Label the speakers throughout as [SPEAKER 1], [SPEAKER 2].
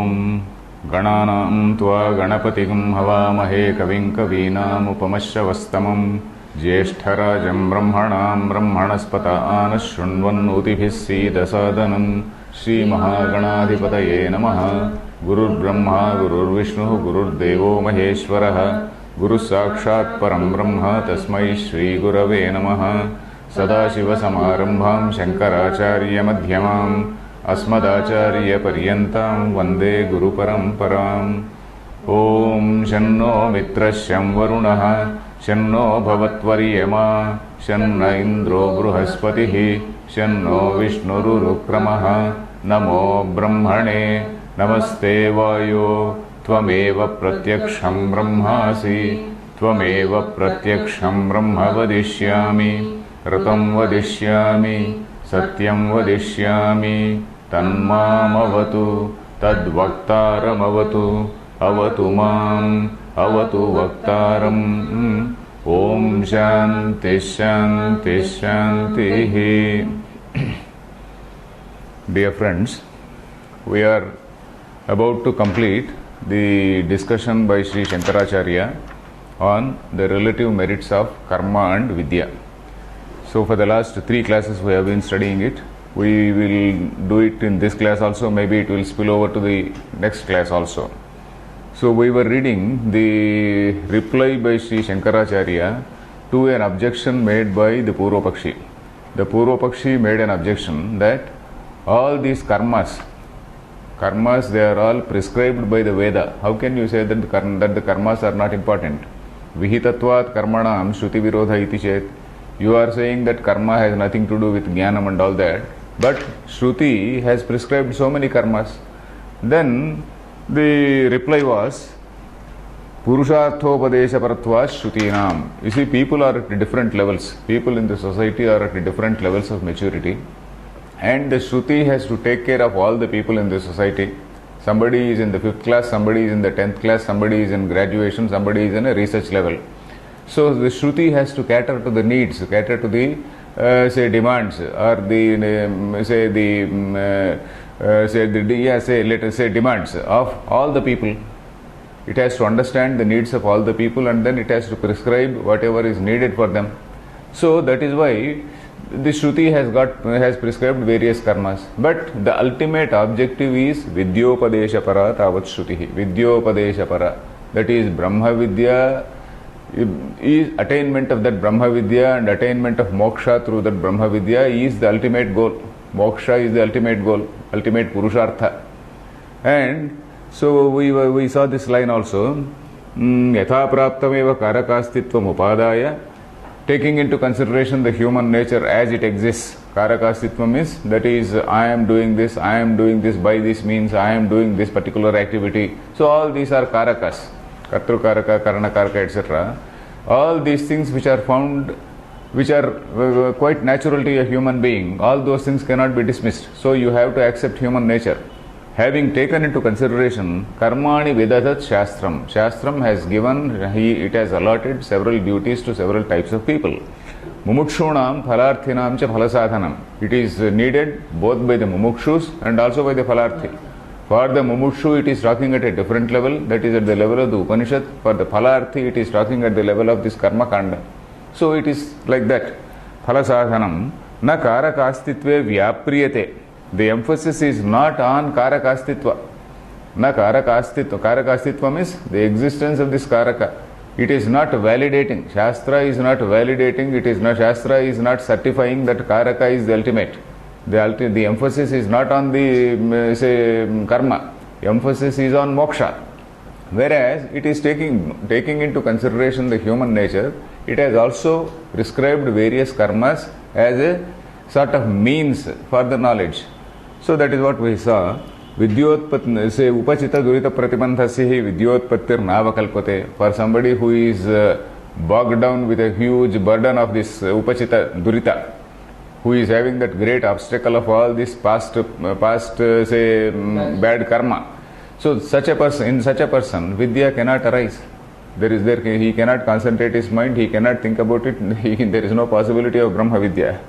[SPEAKER 1] ॐ गणानां त्वा गणपतिं हवामहे कविं कवीनामुपमश्रवस्तमं ज्येष्ठराजं ब्रह्मणां ब्रह्मणस्पत आनः शृण्वन्नोतिभिः सीदसादनं श्रीमहागणाधिपतये नमः। गुरुर्ब्रह्मा गुरुर्विष्णुः गुरुर्देवो महेश्वरः गुरुः साक्षात् परं ब्रह्म तस्मै श्रीगुरवे नमः। सदाशिवसमारम्भां शङ्कराचार्यमध्यमाम् अस्मदाचार्यपर्यन्तां वन्दे गुरुपरम्पराम्। ॐ शन्नो मित्रः शं वरुणः शन्नो भवत्वर्यमा शन्न इन्द्रो बृहस्पतिः शन्नो विष्णुरुक्रमः। नमो ब्रह्मणे नमस्ते वायो त्वमेव प्रत्यक्षं ब्रह्मासि त्वमेव प्रत्यक्षं ब्रह्म वदिष्यामि ऋतं वदिष्यामि सत्यं वदिष्यामि तन्मामवतु तद्वक्तारमवतु अवतु माम् अवतु वक्तारम्। ॐ शान्ति शान्ति शान्तिः। Dear friends, we are about to complete the discussion by Sri Shankaracharya on the relative merits of karma and vidya. So for the last 3 classes we have been studying it. We will do it in this class also, maybe it will spill over to the next class also. So we were reading the reply by Sri Shankaracharya to an objection made by the Purva Pakshi. The Purva Pakshi made an objection that all these karmas, they are all prescribed by the Veda. How can you say that the karmas are not important? Vihitatvat karmanam shruti virodha iti chet. You are saying that karma has nothing to do with jnanam and all that, but Shruti has prescribed so many karmas. Then the reply was Purusharthopadeshaparatva Shrutinam. You see, people are at different levels. People in the society are at different levels of maturity, and the Shruti has to take care of all the people in the society. Somebody is in the 5th class, somebody is in the 10th class, somebody is in graduation, somebody is in a research level. So the Shruti has to cater to the needs, cater to the demands, or let us say demands of all the people. It has to understand the needs of all the people, and then it has to prescribe whatever is needed for them. So that is why the Shruti has prescribed various karmas. But the ultimate objective is Vidyopadeshapara tavat Shruti. Vidyopadeshapara, that is Brahma Vidya, is attainment of that Brahma Vidya and attainment of moksha through that Brahma Vidya is the ultimate goal. Moksha is the ultimate goal, ultimate Purushartha. And so we saw this line also, Yatha praptameva karakastitvam upadaya, taking into consideration the human nature as it exists. Karakastitvam is, that is, I am doing this by this means, I am doing this particular activity. So all these are karakas. Kartru karaka, karana karaka, etc. All these things which are found, which are quite natural to a human being, all those things cannot be dismissed. So you have to accept human nature. Having taken into consideration karmani vidadat shastram, shastram has given, it has allotted several duties to several types of people. Mumukshunam phalarthinam cha phalasadhanam. It is needed both by the mumukshus and also by the phalarthi. For the mumukshu, it is talking at a different level, that is at the level of the Upanishad. For the phalarthi, it is talking at the level of this karma kanda. So it is like that. Phalasadhanam na karakastitve vyapriyate. The emphasis is not on karakastitva. Na karakastitva. Karakastitvam is the existence of this karaka. It is not validating. Shastra is not validating. Shastra is not certifying that karaka is the ultimate. The emphasis is not on the karma. The emphasis is on moksha. Whereas it is taking into consideration the human nature, it has also prescribed various karmas as a sort of means for the knowledge. So that is what we saw. Upachita durita pratibandhasya vidyotpattir navakalpate. For somebody who is bogged down with a huge burden of this upachita durita, who is having that great obstacle of all this past bad karma. So in such a person, vidya cannot arise. He cannot concentrate his mind, he cannot think about it, there is no possibility of Brahma Vidya.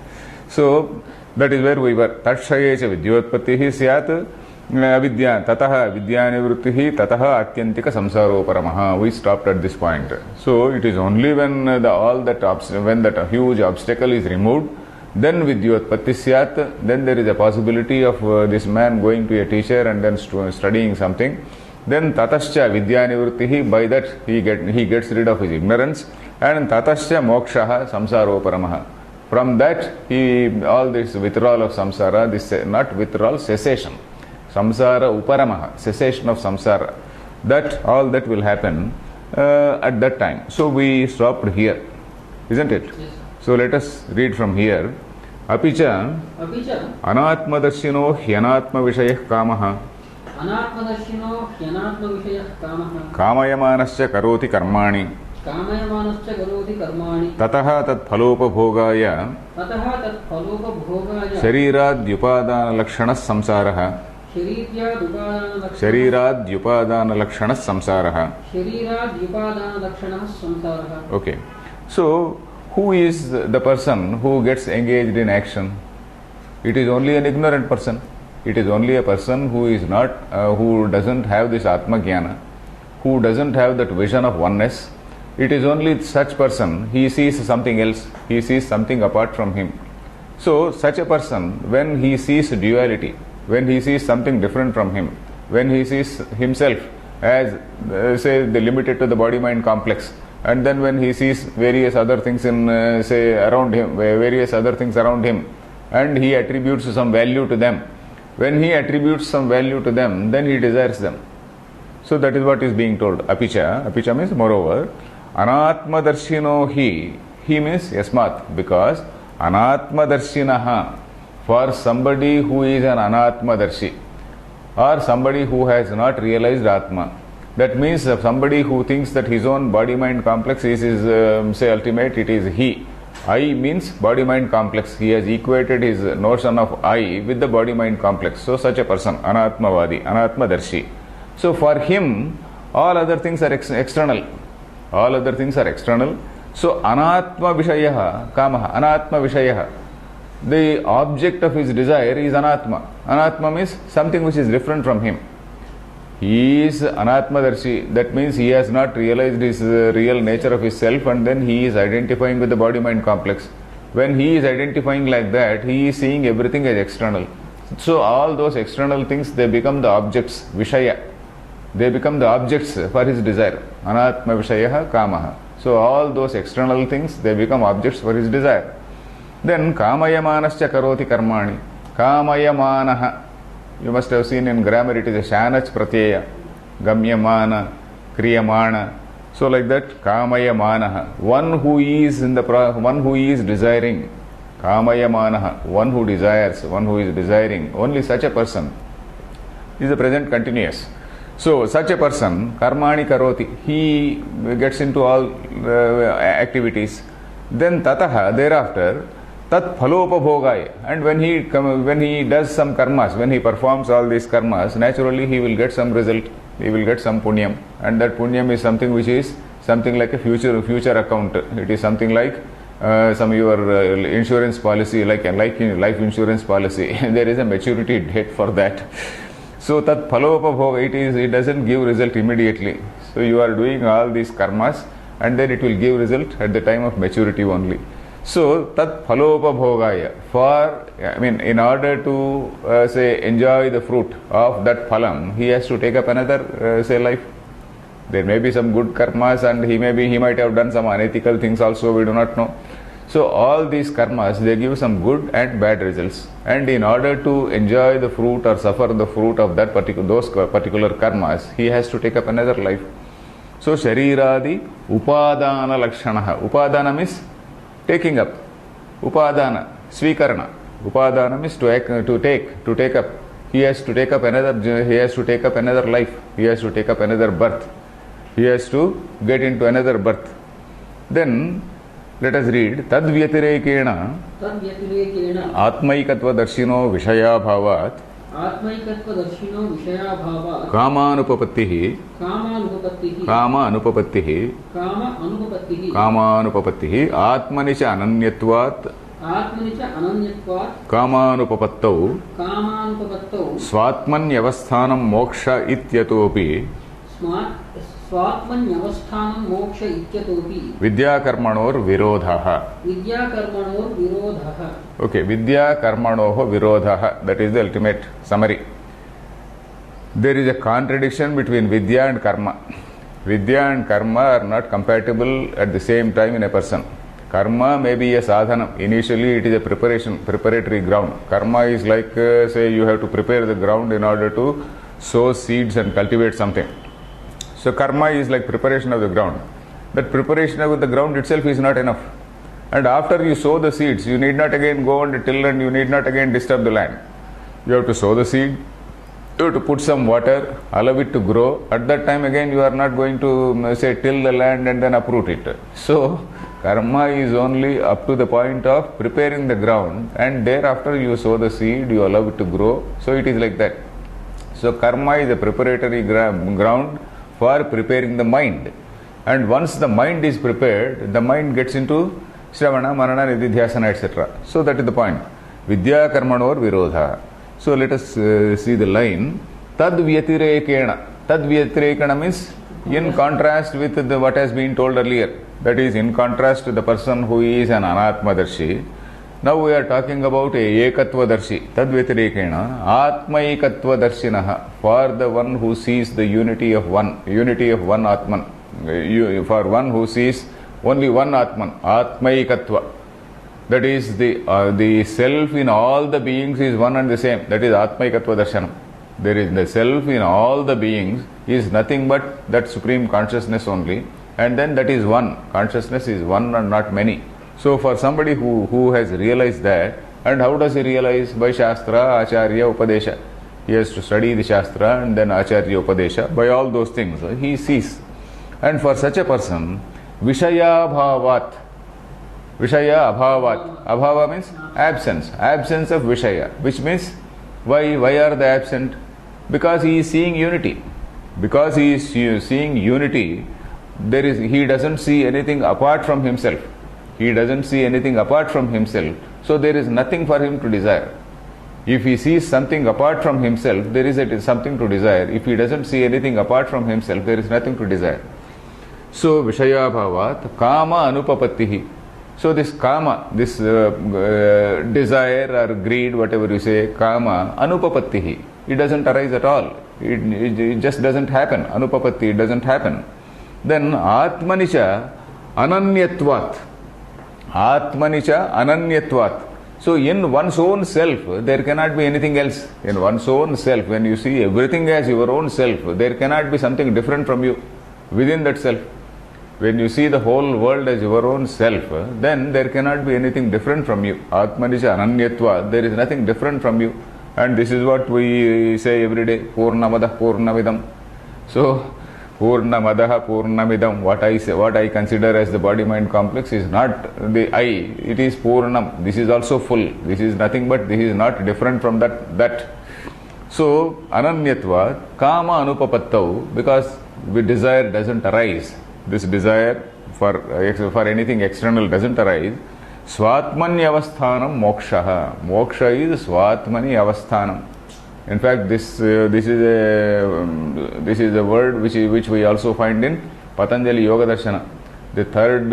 [SPEAKER 1] So that is where we were. Tatshayecha vidyotpattihi syat Avidya, tataha vidyanivruttihi tataha atyantika samsaroparaha. We stopped at this point. So it is only when when that huge obstacle is removed, then vidyotpatti syat, then there is a possibility of this man going to a teacher and then studying something. Then tatascha vidyanivrittihi, by that he gets rid of his ignorance, and tatascha mokshaha samsaroparaha. From that, all this withdrawal of samsara, this not withdrawal, cessation. Samsara uparamaha, cessation of samsara. That all that will happen at that time. So we stopped here, isn't it?
[SPEAKER 2] Yes.
[SPEAKER 1] So let us read from here. Apicha anatmadarshino hyanatma vishayah kamaha
[SPEAKER 2] अनात्मदर्शिनो ह्यनात्मविषयः कामः
[SPEAKER 1] कामयमानश्च करोति कर्माणि
[SPEAKER 2] कामयमानश्च करोति कर्माणि
[SPEAKER 1] ततः तत्फलोपभोगाय शरीराद्युपादानलक्षणः संसारः शरीराद्युपादानलक्षणः संसारः. Okay. So who is the person who gets engaged in action? It is only an ignorant person. It is only a person who is not, who doesn't have this Atma Jnana, who doesn't have that vision of oneness. It is only such person, he sees something else, he sees something apart from him. So such a person, when he sees duality, when he sees something different from him, when he sees himself as, say, the limited to the body-mind complex, and then when he sees various other things in, say, around him, various other things around him, and he attributes some value to them. When he attributes some value to them, then he desires them. So that is what is being told. Apicha means moreover. Anatmadarshino he means yasmat, because anatmadarshinaha, for somebody who is an anatmadarshi, or somebody who has not realized Atma. That means somebody who thinks that his own body-mind complex is his, say, ultimate, it is he. I means body-mind complex. He has equated his notion of I with the body-mind complex. So such a person, anatmavadi, anatmadarshi. So for him, all other things are external. All other things are external. So anatma vishayaha, kamaha, anatma vishayaha. The object of his desire is anatma. Anatma means something which is different from him. He is anatmadarshi. That means he has not realized his real nature of his self, and then he is identifying with the body-mind complex. When he is identifying like that, he is seeing everything as external. So all those external things, they become the objects, vishaya. They become the objects for his desire. Anatma vishayaha kamaha. So all those external things, they become objects for his desire. Then kamayamanascha karoti karmani. Kamayamanaha. You must have seen in grammar it is a shanach pratyaya. Gamyamana, kriyamana. So like that, kamayamanaha. One who is one who is desiring. Kamayamanaha. One who desires, one who is desiring. Only such a person is the present continuous. So such a person, karmani karoti, he gets into all activities. Then tataha, thereafter, tat phalopabhogai, and when he does some karmas, when he performs all these karmas, naturally he will get some result, he will get some punyam, and that punyam is something which is something like a future account. It is something like some your insurance policy, like life insurance policy. There is a maturity date for that. So tat phalopabhoga, it doesn't give result immediately. So you are doing all these karmas, and then it will give result at the time of maturity only. So tat phalopabhogaya, in order to say enjoy the fruit of that phalam, he has to take up another say life. There may be some good karmas, and he might have done some unethical things also, we do not know. So all these karmas, they give some good and bad results, and in order to enjoy the fruit or suffer the fruit of those particular karmas, he has to take up another life. So shariradi upadana lakshanaha. Upadana means taking up. Upadana, svikarana. Upadana means to take up. He has to take up another life. He has to take up another birth. He has to get into another birth. Then let us read. Tad vyatirekena atmaikatva darshino vishaya bhavat kama anupapattihi atmani cha ananyatvat
[SPEAKER 2] आत्मनि च अनन्यत्वात्
[SPEAKER 1] कामानुपपत्तौ
[SPEAKER 2] कामानुपपत्तौ
[SPEAKER 1] स्वात्मन्यवस्थानं मोक्ष इत्यतोपि
[SPEAKER 2] स्वात्मन्यवस्थानं मोक्ष इत्यतोपि
[SPEAKER 1] विद्याकर्मणोर्विरोधः.
[SPEAKER 2] विद्याकर्मणोर्विरोधः.
[SPEAKER 1] Okay, विद्याकर्मणोः विरोधः, that is the ultimate summary. There is a contradiction between vidya and karma. Vidya and karma are not compatible at the same time in a person. Karma may be a sadhana. Initially it is a preparatory ground. Karma is like, say you have to prepare the ground in order to sow seeds and cultivate something. So karma is like preparation of the ground. That preparation of the ground itself is not enough. And after you sow the seeds, you need not again go and till, and you need not again disturb the land. You have to sow the seed, you have to put some water, allow it to grow. At that time again you are not going to say till the land and then uproot it. So karma is only up to the point of preparing the ground, and thereafter you sow the seed, you allow it to grow. So it is like that. So karma is a preparatory ground for preparing the mind. And once the mind is prepared, the mind gets into Shravana, Manana, Nididhyasana, etc. So that is the point. Vidya karmanor virodha. So let us see the line. Tad vyatirekena. Tad vyatirekena means in contrast with what has been told earlier. That is in contrast to the person who is an anatmadarshi. Now we are talking about a ekatvadarshi. Tad vyatirekena. Atmaikatvadarshinaha. For the one who sees the unity of one Atman. For one who sees only one Atman, Atmaikatva. That is the self in all the beings is one and the same. That is Atmaikatva Darshanam. There is the self in all the beings is nothing but that supreme consciousness only. And then that is one. Consciousness is one and not many. So for somebody who has realized that, and how does he realize? By Shastra, Acharya, Upadesha. He has to study the Shastra and then Acharya, Upadesha. By all those things, he sees. And for such a person, Vishaya Bhavat. Vishaya Abhavat. Abhava means absence. Absence of Vishaya. Which means, why are they absent? Because he is seeing unity. Because he is seeing unity, he doesn't see anything apart from himself. He doesn't see anything apart from himself. So there is nothing for him to desire. If he sees something apart from himself, there is something to desire. If he doesn't see anything apart from himself, there is nothing to desire. So Vishaya Bhavat Kama Anupapattihi. So this Kama, this desire or greed, whatever you say, Kama Anupapattihi. It doesn't arise at all. It just doesn't happen. Anupapatti, it doesn't happen. Then Atmanisha Ananyatvat. Atmanisha Ananyatvat. So in one's own self, there cannot be anything else. In one's own self, when you see everything as your own self, there cannot be something different from you within that self. When you see the whole world as your own self, then there cannot be anything different from you. Atmanisha Ananyatva, there is nothing different from you. And this is what we say every day, Purnamadah Purnamidam. So, Purnamadaha Purnamidam, what I consider as the body-mind complex is not the I, it is Purnam. This is also full. This is nothing but, this is not different from that. So, Ananyatva, Kama Anupapattau, because the desire doesn't arise. This desire for anything external doesn't arise. Swatmani avasthanam moksha. Moksha is swatmani avasthanam. In fact, this is a word which we also find in Patanjali Yoga Darshana. The third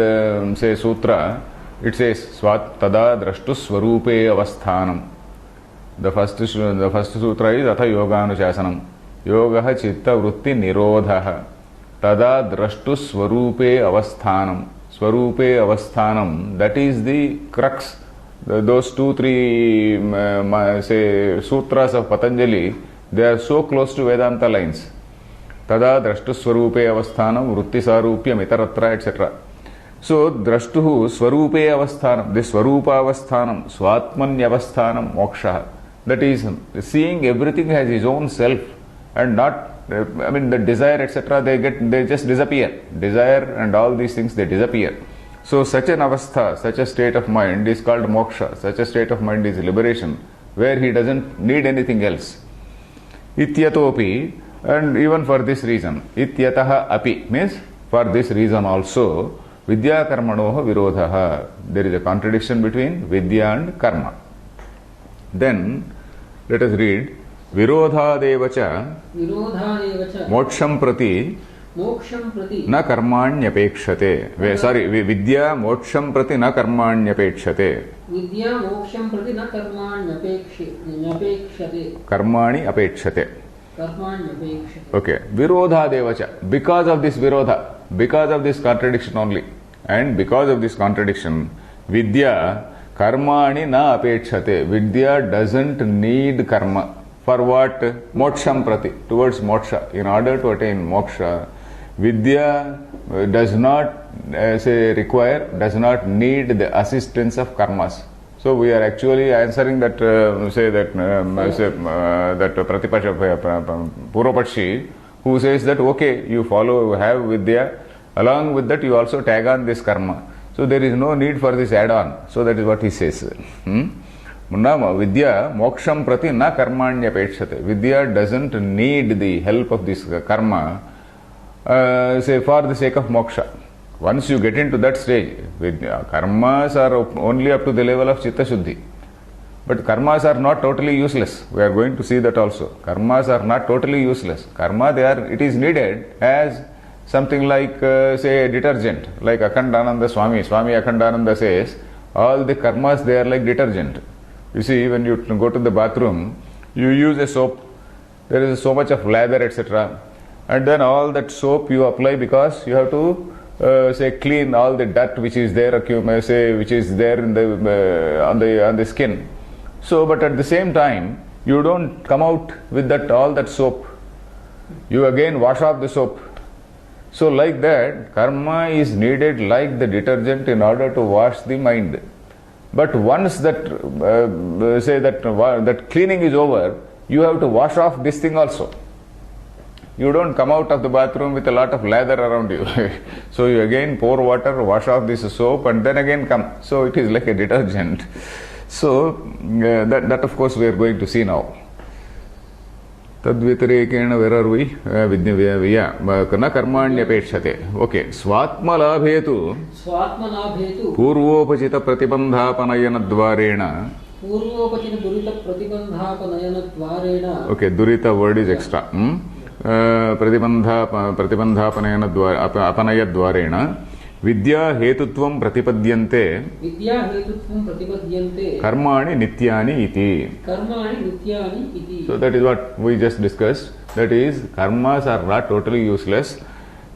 [SPEAKER 1] sutra, it says swat tada drashtu swarupe avasthanam. The first sutra is atha yoganuशासनम. Yogaha chitta vritti nirodhaha. Tada drashtu swarupe avasthanam. Swarupe avasthanam. That is the crux. Those 2-3 sutras of Patanjali, they are so close to Vedanta lines. Tada drashtu swarupe avasthanam vritti sarupyam itaratra, etc. So drashtuhu swarupe avasthanam. This swarupa avasthanam, swatmanya avasthanam moksha. That is seeing everything as his own self and not, the desire, etc., they just disappear. Desire and all these things, they disappear. So such an avastha, such a state of mind is called moksha. Such a state of mind is liberation, where he doesn't need anything else. Ityatopi, and even for this reason, ityataha api means for this reason also, Vidya karmanoh virodha. There is a contradiction between Vidya and karma. Then let us read Virodhadevacha
[SPEAKER 2] विरोधादेव च
[SPEAKER 1] moksham prati
[SPEAKER 2] मोक्षं प्रति
[SPEAKER 1] na karmanyapekshate. Sorry, Vidya moksham prati na karmanyapekshate.
[SPEAKER 2] विद्या मोक्षं प्रति न कर्माण्यपेक्षते
[SPEAKER 1] Karmani apekshate.
[SPEAKER 2] कर्माण्यपेक्षते.
[SPEAKER 1] Okay. Virodhadevacha. Because of this virodha, because of this contradiction only, and because of this contradiction, Vidya karmani na apekshate. Vidya doesn't need karma. For what? Moksham prati. Towards moksha. In order to attain moksha, Vidya does not does not need the assistance of karmas. So we are actually answering that, that Pratipasha, Purvapakshi, who says that, okay, you have Vidya, along with that you also tag on this karma. So there is no need for this add-on. So that is what he says. Vidya moksham prati na karmanyapekshate. Vidya doesn't need the help of this karma, for the sake of moksha. Once you get into that stage, karmas are only up to the level of chitta shuddhi. But karmas are not totally useless. We are going to see that also. Karmas are not totally useless. Karma, it is needed as something like, say, a detergent. Like Akhandananda Swami Akhandananda says, all the karmas, they are like detergent. You see, when you go to the bathroom, you use a soap. There is so much of lather, etc. And then all that soap you apply because you have to clean all the dirt which is there, which is there in on the skin. So, but at the same time, you don't come out with all that soap. You again wash off the soap. So, like that, karma is needed like the detergent in order to wash the mind. But once that that cleaning is over, you have to wash off this thing also. You don't come out of the bathroom with a lot of lather around you. So you again pour water, wash off this soap, and then again come. So it is like a detergent. So that of course we are going to see now. Tadvitarekena, where are we? Na karmanyapekshate. Okay. Swatmalabhetu purvopachita pratibandhapanayana
[SPEAKER 2] पूर्वोपचित दुरित प्रतिबंधापनयन द्वारेण.
[SPEAKER 1] Okay, durita word is extra. प्रतिबंधापनयन अपनय द्वारेण विद्या हेतुत्वं प्रतिपद्यन्ते कर्माणि नित्यानि इति. So that is what we just discussed. That is, karmas are not totally useless.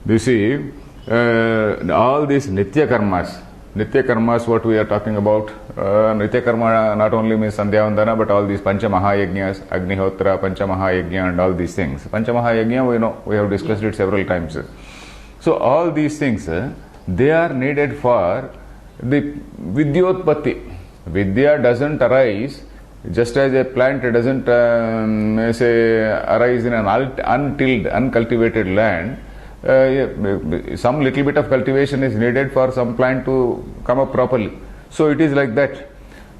[SPEAKER 1] You see, all these nitya karmas, what we are talking about, nitya karma not only means Sandhyavandana, but all these Pancha Mahayajnas, Agnihotra, Pancha Mahayajna, and all these things. Pancha Mahayajna, we know, we have discussed it several times. So all these things, they are needed for the Vidyotpatti. Vidya doesn't arise just as a plant doesn't arise in an untilled, uncultivated land. Some little bit of cultivation is needed for some plant to come up properly. So it is like that.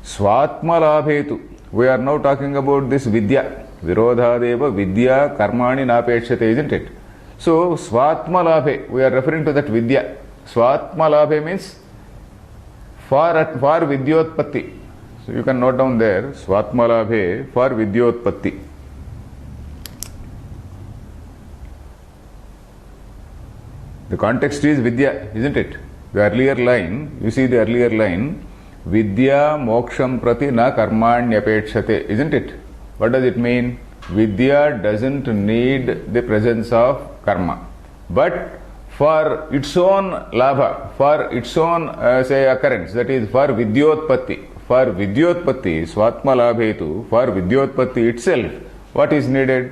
[SPEAKER 1] Swatma labhetu. We are now talking about this Vidya. Virodhadeva Vidya Karmani Napekshate, isn't it? So Swatma labhe, we are referring to that Vidya. Swatma labhe means for Vidyotpatti. So you can note down there, Swatma labhe for Vidyotpatti. The context is Vidya, isn't it? The earlier line, you see the earlier line, Vidya moksham prati na karmanyapekshate, isn't it? What does it mean? Vidya doesn't need the presence of karma. But for its own labha, for its own occurrence, that is for Vidyotpatti. For Vidyotpatti, Swatma labhetu, for Vidyotpatti itself, what is needed?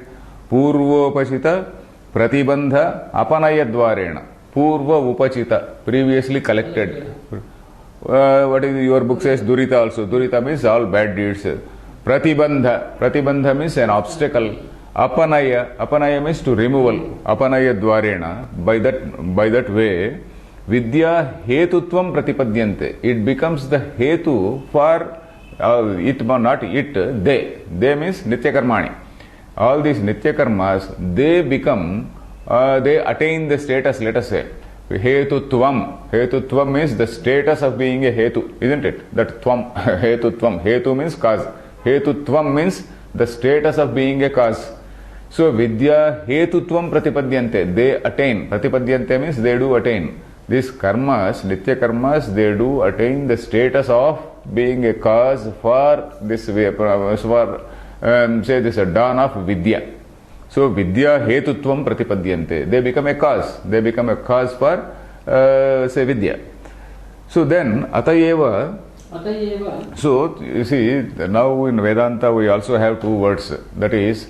[SPEAKER 1] Purvopachita Pratibandha apanayadvarena. Purva upachita, previously collected. What is your book says? Durita also. Durita means all bad deeds. Pratibandha means an obstacle. Apanaya means to removal. Apanayadvarena. By that way, Vidya hetutvam pratipadyante. It becomes the hetu for it, not it, they. They means nitya karmani. All these nitya karmas, they become, they attain the status, let us say. Hetutvam. Hetutvam means the status of being a hetu, isn't it? That tvam, hetutvam. Hetu means cause. Hetutvam means the status of being a cause. So vidya hetutvam pratipadyante. They attain. Pratipadyante means they do attain. These karmas, nitya karmas, they do attain the status of being a cause for this, for say this dawn of vidya. So vidya hetutvam pratipadyante. They become a cause. They become a cause for say vidya. So then atayeva.
[SPEAKER 2] Atayeva.
[SPEAKER 1] So you see, now in Vedanta we also have two words, that is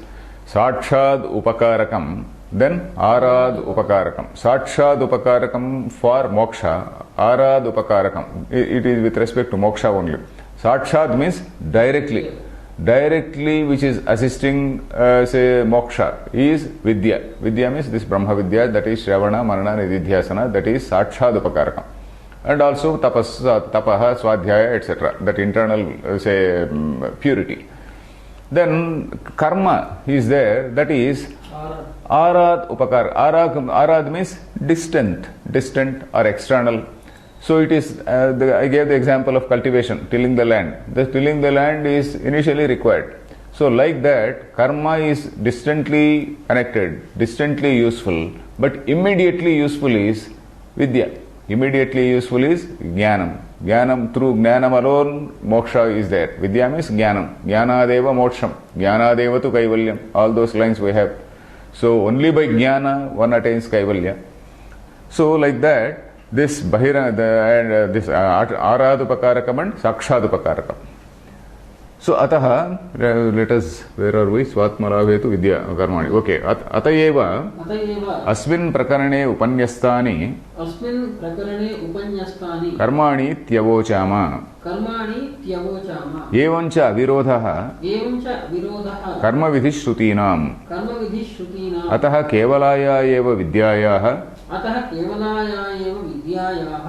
[SPEAKER 1] Sakshad Upakarakam, then Arad Upakarakam. Sakshad Upakarakam for moksha, Arad Upakarakam. It is with respect to moksha only. Sakshad means directly. Directly which is assisting say moksha is vidya. Vidya means this Brahma Vidya, that is Shravana, Manana, Nididhyasana, that is Sakshad Upakarakam. And also tapas, tapaha, swadhyaya, etc. That internal say purity. Then karma is there, that is arad upakar. Arad means distant or external. So it is, I gave the example of cultivation, tilling the land. The tilling the land is initially required. So like that, karma is distantly connected, distantly useful, but immediately useful is vidya. Immediately useful is jnanam. Jnanam, through jnanam alone, moksha is there. Vidya means jnanam. Jnanadeva moksham. Jnanadeva tu kaivalyam. All those lines we have. So only by jnana one attains kaivalya. So like that, this bahira, this aradupakarakam and sakshadupakarakam. So ataha, let us, where are we? Swatmalabhetu vidya karmani. Okay. Atayeva asmin prakarane upanyastani karmani tyavochama evancha avirodhaha karma vidhishrutinam ataha kevalaya eva vidyayah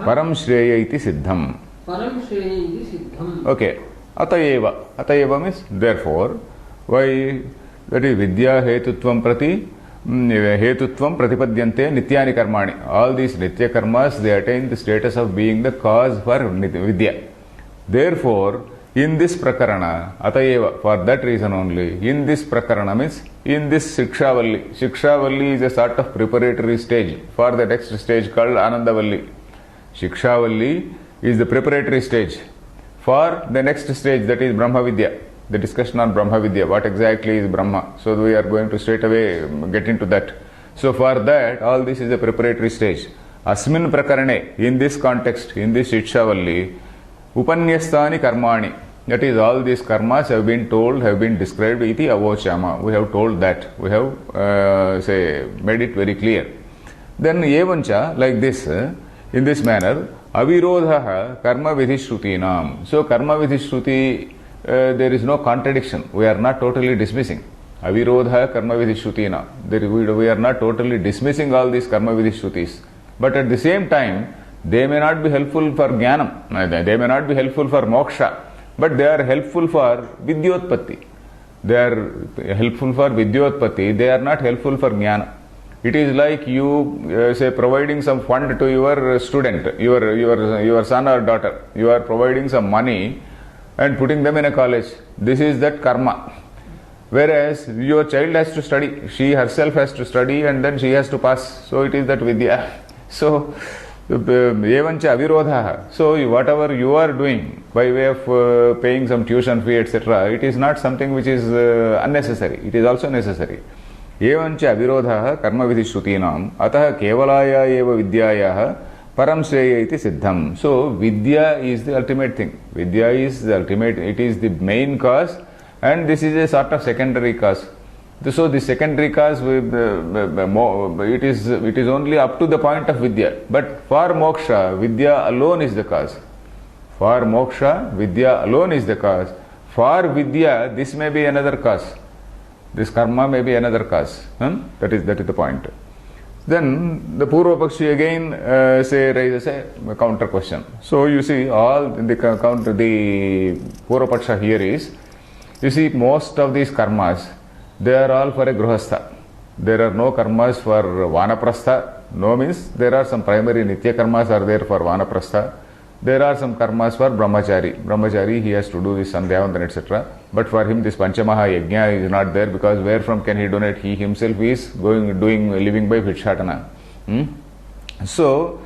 [SPEAKER 1] param shreya iti siddham. Okay. Atayeva. Atayeva means therefore. Why? That is vidya hetutvam prati hetutvam pratipadyante nityani karmani. All these nitya karmas, they attain the status of being the cause for vidya. Therefore, in this prakarana, atayeva, for that reason only, in this prakarana means in this shikshavalli. Shikshavalli is a sort of preparatory stage for the next stage called Anandavalli. Shikshavalli is the preparatory stage for the next stage, that is Brahma Vidya. The discussion on Brahma Vidya, what exactly is Brahma. So we are going to straight away get into that. So for that, all this is a preparatory stage. Asmin prakarane, in this context, in this Shikshavalli, upanyastani karmani, that is all these karmas have been told, have been described iti avochama. We have told that. We have made it very clear. Then evancha, like this, in this manner, avirodha karma vidhishrutinam. So karma vidhishruti, there is no contradiction. We are not totally dismissing. Avirodha karma vidhishrutina. We are not totally dismissing all these karma vidhishrutis. But at the same time, they may not be helpful for jnanam. They may not be helpful for moksha. But they are helpful for vidyotpatti. They are helpful for vidyotpatti. They are not helpful for jnana. It is like you say providing some fund to your student, your son or daughter. You are providing some money and putting them in a college. This is that karma. Whereas your child has to study. She herself has to study and then she has to pass. So it is that vidya. So evancha avirodha. So whatever you are doing by way of paying some tuition fee, etc., it is not something which is unnecessary. It is also necessary. Evancha avirodha karma vidhishrutinam ataha kevalaya eva vidyayah param shreya iti siddham. So vidya is the ultimate thing. Vidya is the ultimate, it is the main cause, and this is a sort of secondary cause. So the secondary cause, it is only up to the point of vidya. But for moksha, vidya alone is the cause. For moksha, vidya alone is the cause. For vidya, this may be another cause. This karma may be another cause. That is the point. Then the Purva Pakshi again raises a counter question. So you see, all the Purva Paksha here is, you see, most of these karmas, they are all for a grihastha. There are no karmas for vanaprastha. No means there are some primary nitya karmas are there for vanaprastha. There are some karmas for brahmachari. Brahmachari, he has to do this sandhyavandan, etc. But for him, this panchamaha yajna is not there, because where from can he donate? He himself is living by bhikshatana. So,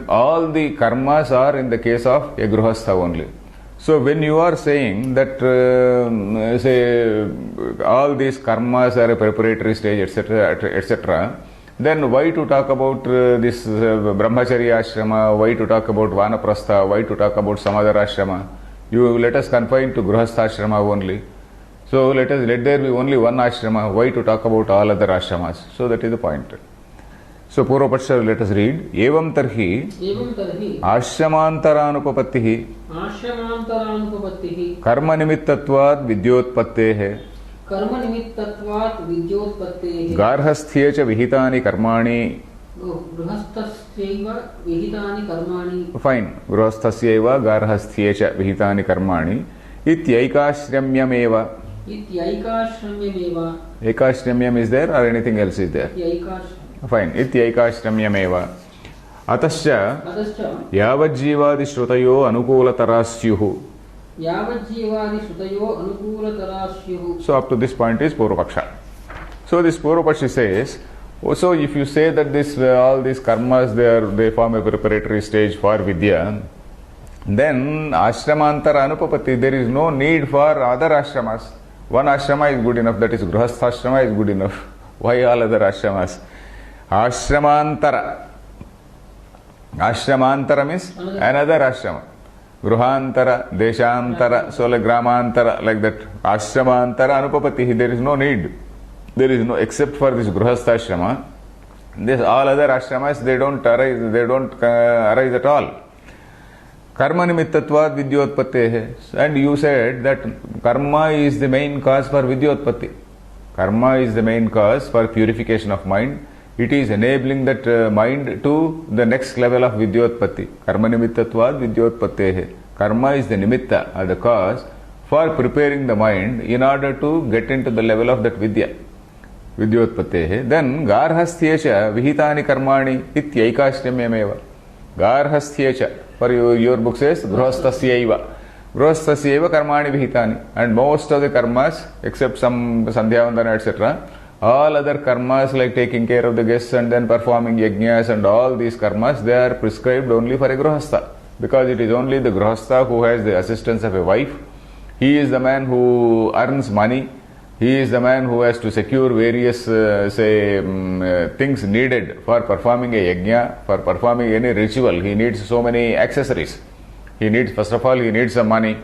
[SPEAKER 1] all the karmas are in the case of a gruhastha only. So, when you are saying that, say, all these karmas are a preparatory stage, etc., etc., then why to talk about this brahmacharya ashrama? Why to talk about vanaprastha? Why to talk about some other ashrama? You let us confine to gruhastha ashrama only. So, let there be only one ashrama. Why to talk about all other ashramas? So, that is the point. So, Purvapaksha, let us read. Evam tarhi ashramantaraanupapattihi karma nimittatvad vidyotpattehe
[SPEAKER 2] कर्म निमित्तत्वात् विद्योत्पत्तेः
[SPEAKER 1] गार्हस्थ्ये च विहितानि कर्माणि
[SPEAKER 2] गृहस्थस्यैव विहितानि कर्माणि
[SPEAKER 1] fine गृहस्थस्यैव गार्हस्थ्ये च विहितानि कर्माणि इत्यैकाश्रम्यमेव एकैकाश्रम्यम is there or anything else is there fine इत्यैकाश्रम्यमेव अतश्च यावज्जीवादि श्रुतयो अनुकूलतरा स्युः. So up to this point is Purvapaksha. So this Purvapaksha says, so if you say that this all these karmas they form a preparatory stage for Vidya, then ashramantara anupapatti, there is no need for other ashramas. One ashrama is good enough, that is Grihastha ashrama is good enough. Why all other ashramas? Ashramantara. Ashramantara means another ashrama. Gruhantara, Deshantara, so like Gramantara, like that. Ashramantara anupapatihi, there is no need. There is no, except for this Gruhastha ashrama. This all other ashramas, they don't arise at all. Karma nimittatvad vidyotpattehe. And you said that karma is the main cause for vidyotpatti. Karma is the main cause for purification of mind. It is enabling that mind to the next level of vidyotpatti. Karma nimittatvad vidyotpattehe. Karma is the nimitta, or the cause for preparing the mind in order to get into the level of that vidya. Vidyotpattehe. Then garhasthyecha vihitani karmani ityaikashramyameva. Garhasthyecha. For your book says grihasthasya karmani vihitani. And most of the karmas, except some sandhyavandana, etc., all other karmas like taking care of the guests and then performing yajnas and all these karmas, they are prescribed only for a grihastha. Because it is only the grihastha who has the assistance of a wife. He is the man who earns money. He is the man who has to secure various things needed for performing a yajna, for performing any ritual. He needs so many accessories. He needs, first of all, he needs some money.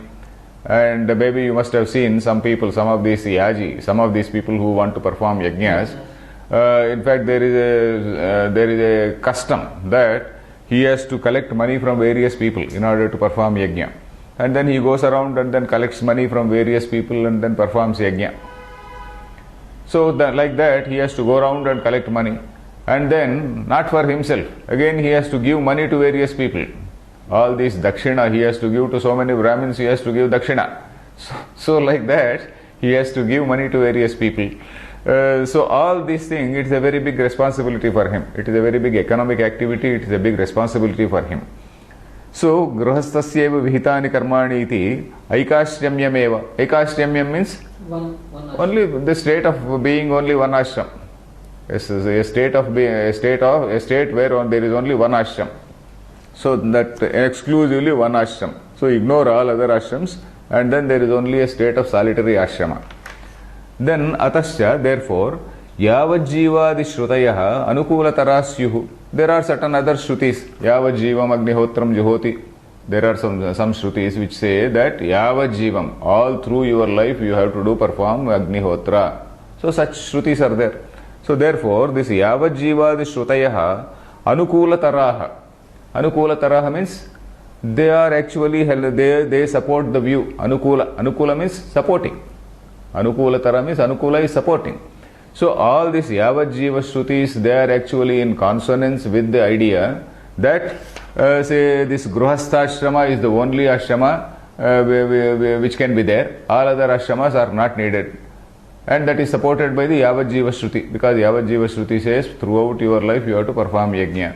[SPEAKER 1] And maybe you must have seen some people, some of these yaji, some of these people who want to perform yajnas. In fact, there is a custom that he has to collect money from various people in order to perform yajna. And then he goes around and then collects money from various people and then performs yajna. So like that, he has to go around and collect money. And then, not for himself, again he has to give money to various people. All this dakshina he has to give to so many Brahmins, he has to give dakshina. So like that, he has to give money to various people. So all these things, it is a very big responsibility for him. It is a very big economic activity, it is a big responsibility for him. So, grihasthasya vihitani karmani iti aikashramyameva. Aikashramyam means only the state of being only one ashram. A state where there is only one ashram. So that exclusively one ashram. So ignore all other ashrams and then there is only a state of solitary ashrama. Then atasya, therefore, yavajjivadi shrutayaha anukulatara syuhu. There are certain other shrutis. Yavajjivam agnihotram juhoti. There are some shrutis which say that yavajjivam, all through your life you have to perform agnihotra. So such shrutis are there. So therefore, this yavajjivadi shrutayaha anukulataraha. Anukulataraha means they are actually, they support the view. Anukula means supporting. Anukulatara means anukula is supporting. So all these yavajjiva shrutis, they are actually in consonance with the idea that say this grihastha ashrama is the only ashrama which can be there. All other ashramas are not needed. And that is supported by the Yavat Jiva Shruti, because Yavat Jiva Shruti says throughout your life you have to perform yajna.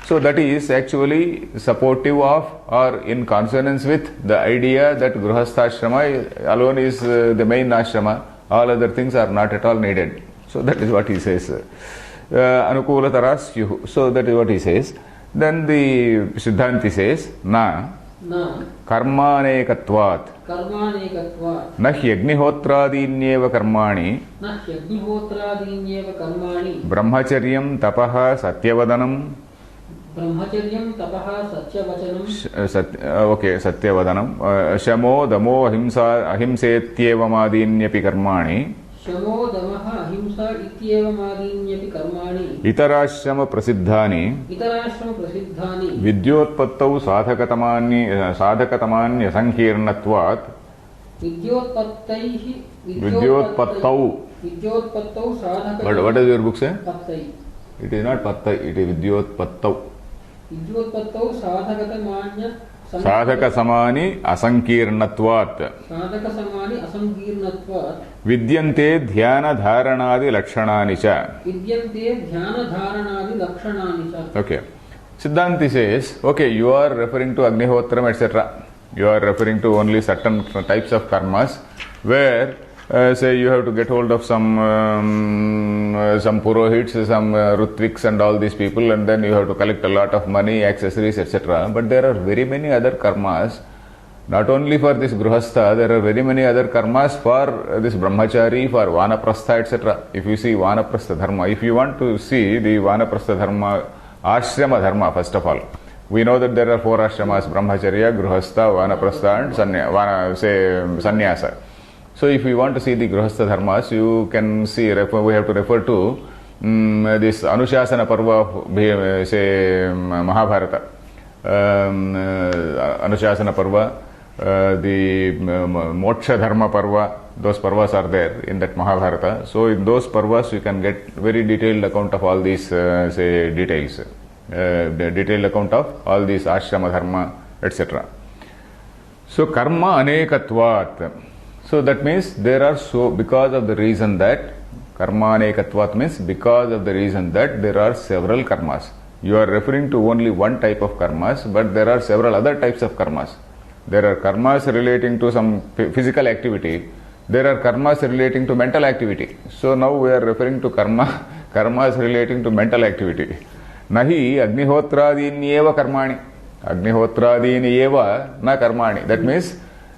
[SPEAKER 1] So that is actually supportive of or in consonance with the idea that Grihastha alone is the main ashrama. All other things are not at all needed. So that is what he says. Anukulatara syuhu. So that is what he says. Then the Siddhanti says, Na
[SPEAKER 2] Na
[SPEAKER 1] karmanekatvat
[SPEAKER 2] karmanekatvat
[SPEAKER 1] na hyagnihotradinyeva karmani
[SPEAKER 2] na hyagnihotradinyeva karmani
[SPEAKER 1] brahmacharyam tapaha satyavadanam
[SPEAKER 2] brahmacharyam tapaha satyavachanam
[SPEAKER 1] satyavadanam shamo damo ahimsetyevamadinnyapi karmani
[SPEAKER 2] शमो दमः अहिंसा इत्येवमादीन्यपि कर्माणि
[SPEAKER 1] इतराश्रम प्रसिद्धानि विद्योत्पत्तौ साधकतमान्यसंकीर्णत्वात्
[SPEAKER 2] विद्योत्पत्तौ साधक
[SPEAKER 1] what does your book say?
[SPEAKER 2] पत्तै
[SPEAKER 1] It is not pattai, it is vidyotpattau. साधकसमानि असंकीर्णत्वात् विद्यन्ते ध्यानधारणादि लक्षणानि च. Okay. Siddhanti says, okay, you are referring to Agnihotram, etc. You are referring to only certain types of karmas where say you have to get hold of some purohits, some rutviks and all these people, and then you have to collect a lot of money, accessories, etc. But there are very many other karmas, not only for this Grihastha, there are very many other karmas for this Brahmachari, for Vanaprastha, etc. If you see Vanaprastha Dharma, if you want to see the Vanaprastha Dharma, Ashrama Dharma, first of all, we know that there are 4 ashramas, Brahmacharya, Grihastha, Vanaprastha and Sannyasa. So if we want to see the Grihastha Dharmas, you can see, we have to refer to this Anushasana Parva of, say, Mahabharata. Anushasana Parva, the Moksha Dharma Parva, those Parvas are there in that Mahabharata. So in those Parvas you can get very detailed account of all these, say, details. The detailed account of all these Ashrama Dharma, etc. So Karma Anekatvat. So that means there are because of the reason that karma anekatvat means because of the reason that there are several karmas. You are referring to only one type of karmas, but there are several other types of karmas. There are karmas relating to some physical activity. There are karmas relating to mental activity. So now we are referring to karmas relating to mental activity. Nahi agnihotradinieva karmani. Agnihotradinieva na karmani. That means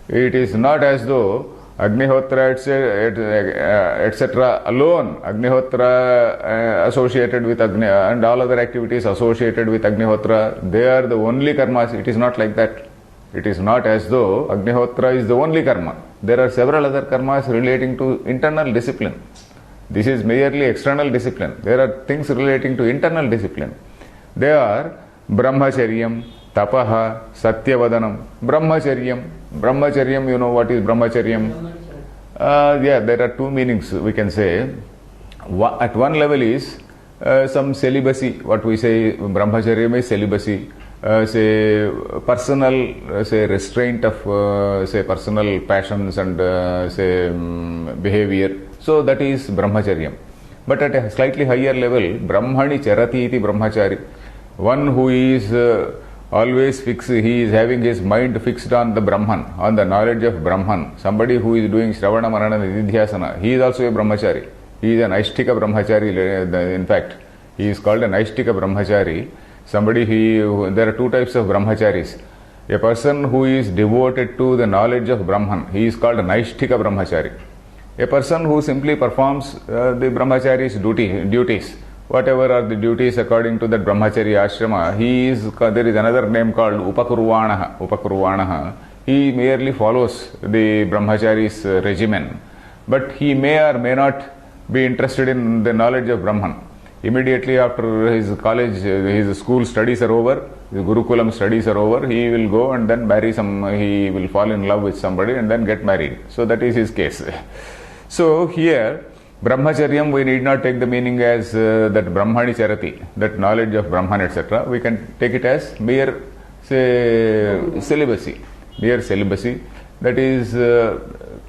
[SPEAKER 1] it is not as though Agnihotra etc. alone, Agnihotra associated with Agni and all other activities associated with Agnihotra, they are the only karmas. It is not like that. It is not as though Agnihotra is the only karma. There are several other karmas relating to internal discipline. This is merely external discipline. There are things relating to internal discipline. They are Brahmacharyam, Tapaha, Satyavadanam. Brahmacharyam, you know what is Brahmacharyam? There are 2 meanings we can say. At one level is some celibacy. What we say, Brahmacharyam is celibacy. Say personal, say restraint of say personal passions and say behavior. So that is Brahmacharyam. But at a slightly higher level, Brahmani charati iti Brahmachari. One who is always fixed, he is having his mind fixed on the Brahman, on the knowledge of Brahman. Somebody who is doing Shravana Manana Nididhyasana, he is also a Brahmachari. He is an Aishtika Brahmachari, in fact. He is called an Aishtika Brahmachari. There are 2 types of Brahmacharis. A person who is devoted to the knowledge of Brahman, he is called an Aishtika Brahmachari. A person who simply performs the Brahmachari's duties, whatever are the duties according to that Brahmachari ashrama, there is another name called Upakurvanaha. He merely follows the Brahmachari's regimen, but he may or may not be interested in the knowledge of Brahman. Immediately after his college, his school studies are over, the Gurukulam studies are over, he will go and then he will fall in love with somebody and then get married. So that is his case. So here, Brahmacharyam, we need not take the meaning as that Brahmani charati, that knowledge of Brahman, etc. We can take it as mere, say, celibacy. Mere celibacy. That is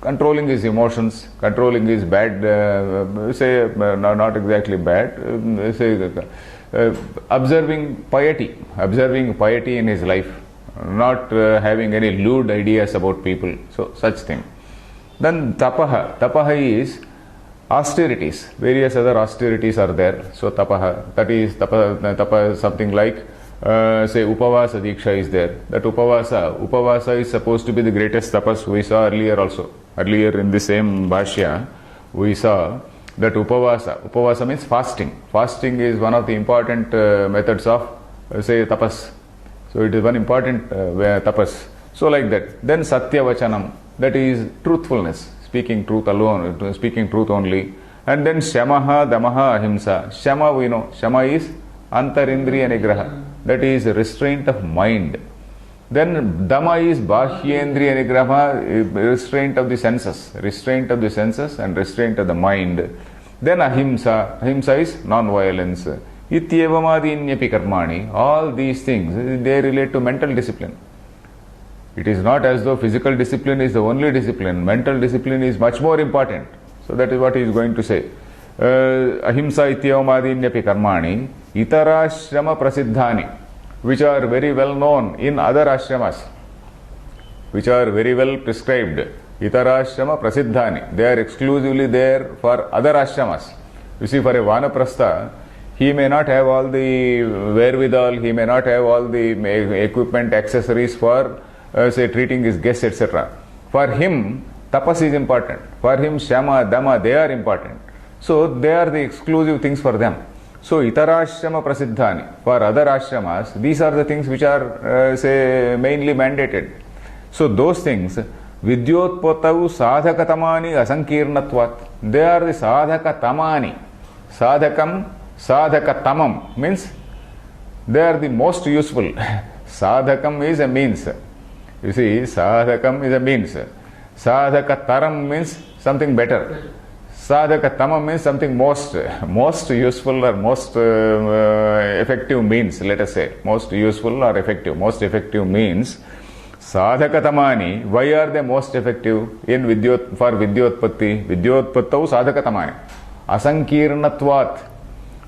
[SPEAKER 1] controlling his emotions, controlling his bad, not exactly bad, observing piety in his life, not having any lewd ideas about people, so such thing. Then tapaha is austerities, various other austerities are there. So tapaha, that is tapa something like say upavasa diksha is there. That upavasa is supposed to be the greatest tapas. We saw earlier in the same bhashya we saw that upavasa means fasting is one of the important methods of say tapas. So it is one important tapas. So like that. Then satya vachanam, that is truthfulness, speaking truth alone, speaking truth only. And then shamaha, damaha, ahimsa. Shama we know, shama is antarindriya nigraha, that is restraint of mind. Then dama is bahyendriya nigraha, restraint of the senses and restraint of the mind. Then ahimsa is non-violence. Ityevamadinnyapi karmani, all these things, they relate to mental discipline. It is not as though physical discipline is the only discipline. Mental discipline is much more important. So that is what he is going to say. Ahimsa ityavamadinnyapi karmani itarashrama prasiddhani, which are very well known in other ashramas, which are very well prescribed. Itarashrama prasiddhani, they are exclusively there for other ashramas. You see, for a vanaprastha, he may not have all the wherewithal, he may not have all the equipment, accessories for say treating his guests, etc. For him, tapas is important. For him, shama, dama, they are important. So they are the exclusive things for them. So itarashrama prasiddhani, for other ashramas, these are the things which are say mainly mandated. So those things, vidyotpatavu sadhakatamani asankirnatvat, they are the sadhakatamani. Sadhakatamam means they are the most useful. Sadhakam is a means. You see, sadhakam is a means. Sadhakataram means something better. Sadhakatamam means something most useful or most effective means, let us say. Most useful or effective. Most effective means. Sadhakatamani, why are they most effective in for vidyotpatti? Vidyotpattau sadhakatamani. Asankirnatvat.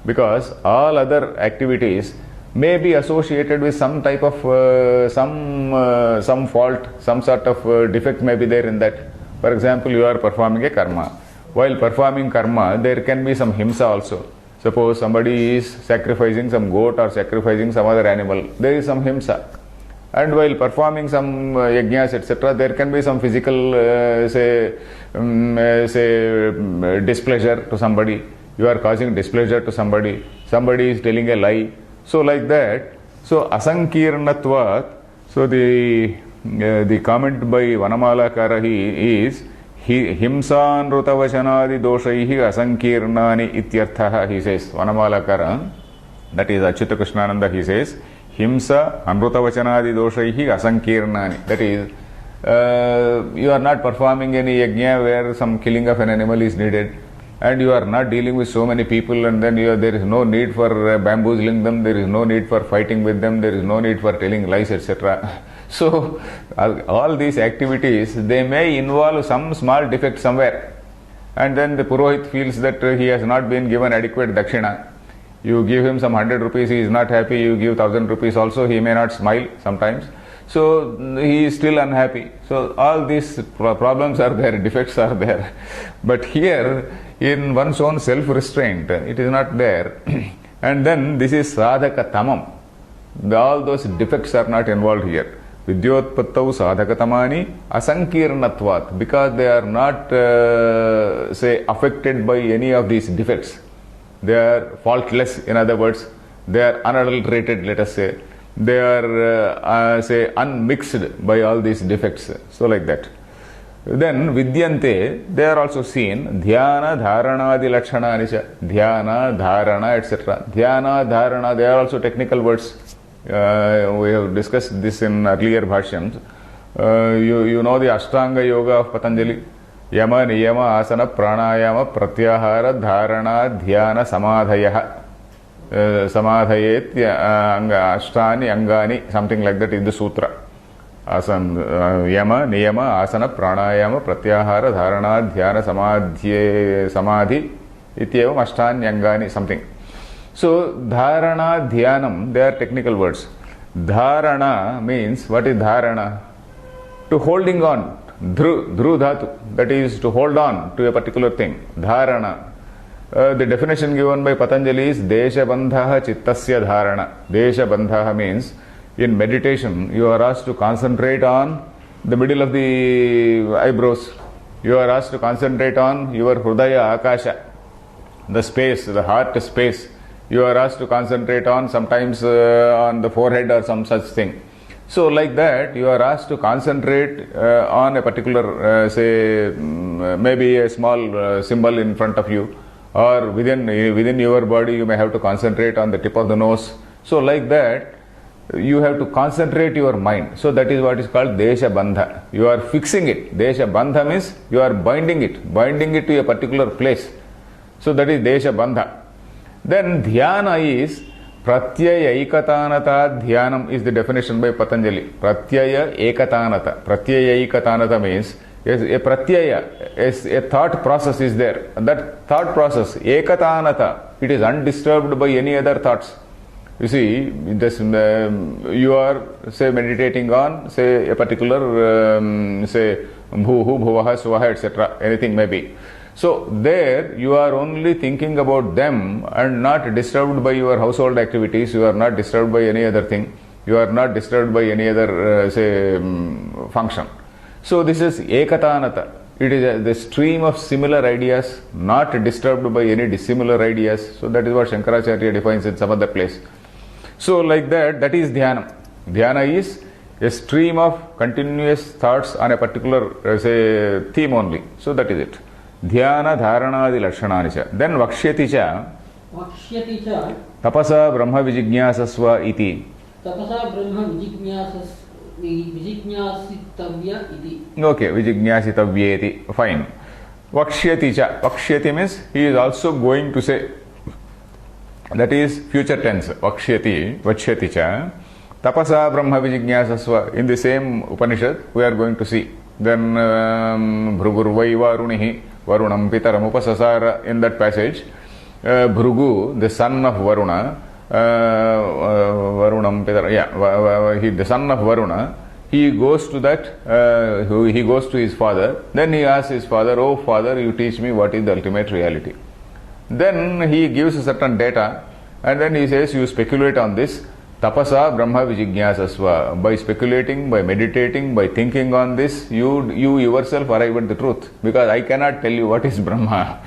[SPEAKER 1] Because all other activities may be associated with some type of some fault, some sort of defect may be there in that. For example, you are performing a karma. While performing karma, there can be some himsa also. Suppose somebody is sacrificing some goat or sacrificing some other animal, there is some himsa. And while performing some yajnas, etc., there can be some physical, displeasure to somebody. You are causing displeasure to somebody. Somebody is telling a lie. So like that. So asankirnatvat. So the comment by Vanamalakara is himsan rutavachanadi doshaihi asankirnani ityarthaha, he says. Vanamalakara, that is Achyuta Krishnananda, he says himsa anrutavachanadi doshaihi asankirnani. That is, you are not performing any yajna where some killing of an animal is needed, and you are not dealing with so many people, and then there is no need for bamboozling them, there is no need for fighting with them, there is no need for telling lies, etc. So all these activities, they may involve some small defect somewhere, and then the Purohit feels that he has not been given adequate dakshina. You give him some 100 rupees, he is not happy. You give 1000 rupees also, he may not smile sometimes. So he is still unhappy. So all these problems are there, defects are there. But here, in one's own self-restraint, it is not there. And then this is sadhakatamam. All those defects are not involved here. Vidyotpattau sadhakatamani asankirnatvat, because they are not affected by any of these defects. They are faultless, in other words. They are unadulterated, let us say. They are unmixed by all these defects. So like that. Then vidyante, they are also seen dhyana dharanadi lakshanani, dhyana dharana, etc. Dhyana dharana, they are also technical words. We have discussed this in earlier bhashyams. You know the Ashtanga Yoga of Patanjali. Yama, Niyama, Asana, Pranayama, Pratyahara, Dharana, Dhyana, Samadhaya. Samadhayet Ashtani Angani, something like that is the sutra. आसन यम नियम आसन प्राणायाम प्रत्याहार धारणा ध्यान समाधि इत्येवम् अष्टान्यंगानि something. So dharana dhyanam, they are technical words. Dharana means, what is dharana? To holding on. Dhru dhatu, that is to hold on to a particular thing. Dharana. The definition given by Patanjali is Desha bandhaha chittasya dharana. Desha bandhaha means, in meditation you are asked to concentrate on the middle of the eyebrows. You are asked to concentrate on your Hrudaya Akasha, the space, the heart space. You are asked to concentrate on sometimes on the forehead or some such thing. So like that, you are asked to concentrate on a particular, maybe a small symbol in front of you, or within your body you may have to concentrate on the tip of the nose. So like that, you have to concentrate your mind. So that is what is called Desha Bandha. You are fixing it. Desha Bandha means you are binding it to a particular place. So that is Desha Bandha. Then Dhyana is Pratyaya Ekatanata Dhyanam is the definition by Patanjali. Pratyaya Ekatanata. Pratyaya Ekatanata means a pratyaya, a thought process is there. That thought process, Ekatanata, it is undisturbed by any other thoughts. You see, this, you are, say, meditating on, say, a particular, say, bhuhu, bhuvaha, swaha, etc. Anything may be. So, there you are only thinking about them and not disturbed by your household activities. You are not disturbed by any other thing. You are not disturbed by any other, function. So, this is Ekatanata. It is the stream of similar ideas, not disturbed by any dissimilar ideas. So, that is what Shankaracharya defines in some other place. So, like that, that is Dhyana. Dhyana is a stream of continuous thoughts on a particular, say, theme only. So, that is it. Dhyana dharanadi lakshanani cha. Then Vakshyati cha.
[SPEAKER 2] Vakshyati cha.
[SPEAKER 1] Tapasa brahma vijignasasva iti.
[SPEAKER 2] Tapasa brahma vijignasitavya iti.
[SPEAKER 1] Okay, vijignasitavya iti. Fine. Vakshyati cha. Vakshyati means he is also going to say. That is future tense. Vakshyati, vachyati cha. Tapasa brahma vijignasasva. In the same Upanishad, we are going to see. Then Bhrugurvai Varunihi, Varunam Pitaram Upasasara. In that passage, Bhrugu, the son of Varuna, Varunam Pitaram, the son of Varuna, he goes to that, he goes to his father. Then he asks his father, "Oh father, you teach me what is the ultimate reality." Then he gives certain data, and then he says, "You speculate on this." Tapasa Brahma Vijignasasva. By speculating, by meditating, by thinking on this, you yourself arrive at the truth. Because I cannot tell you what is Brahma.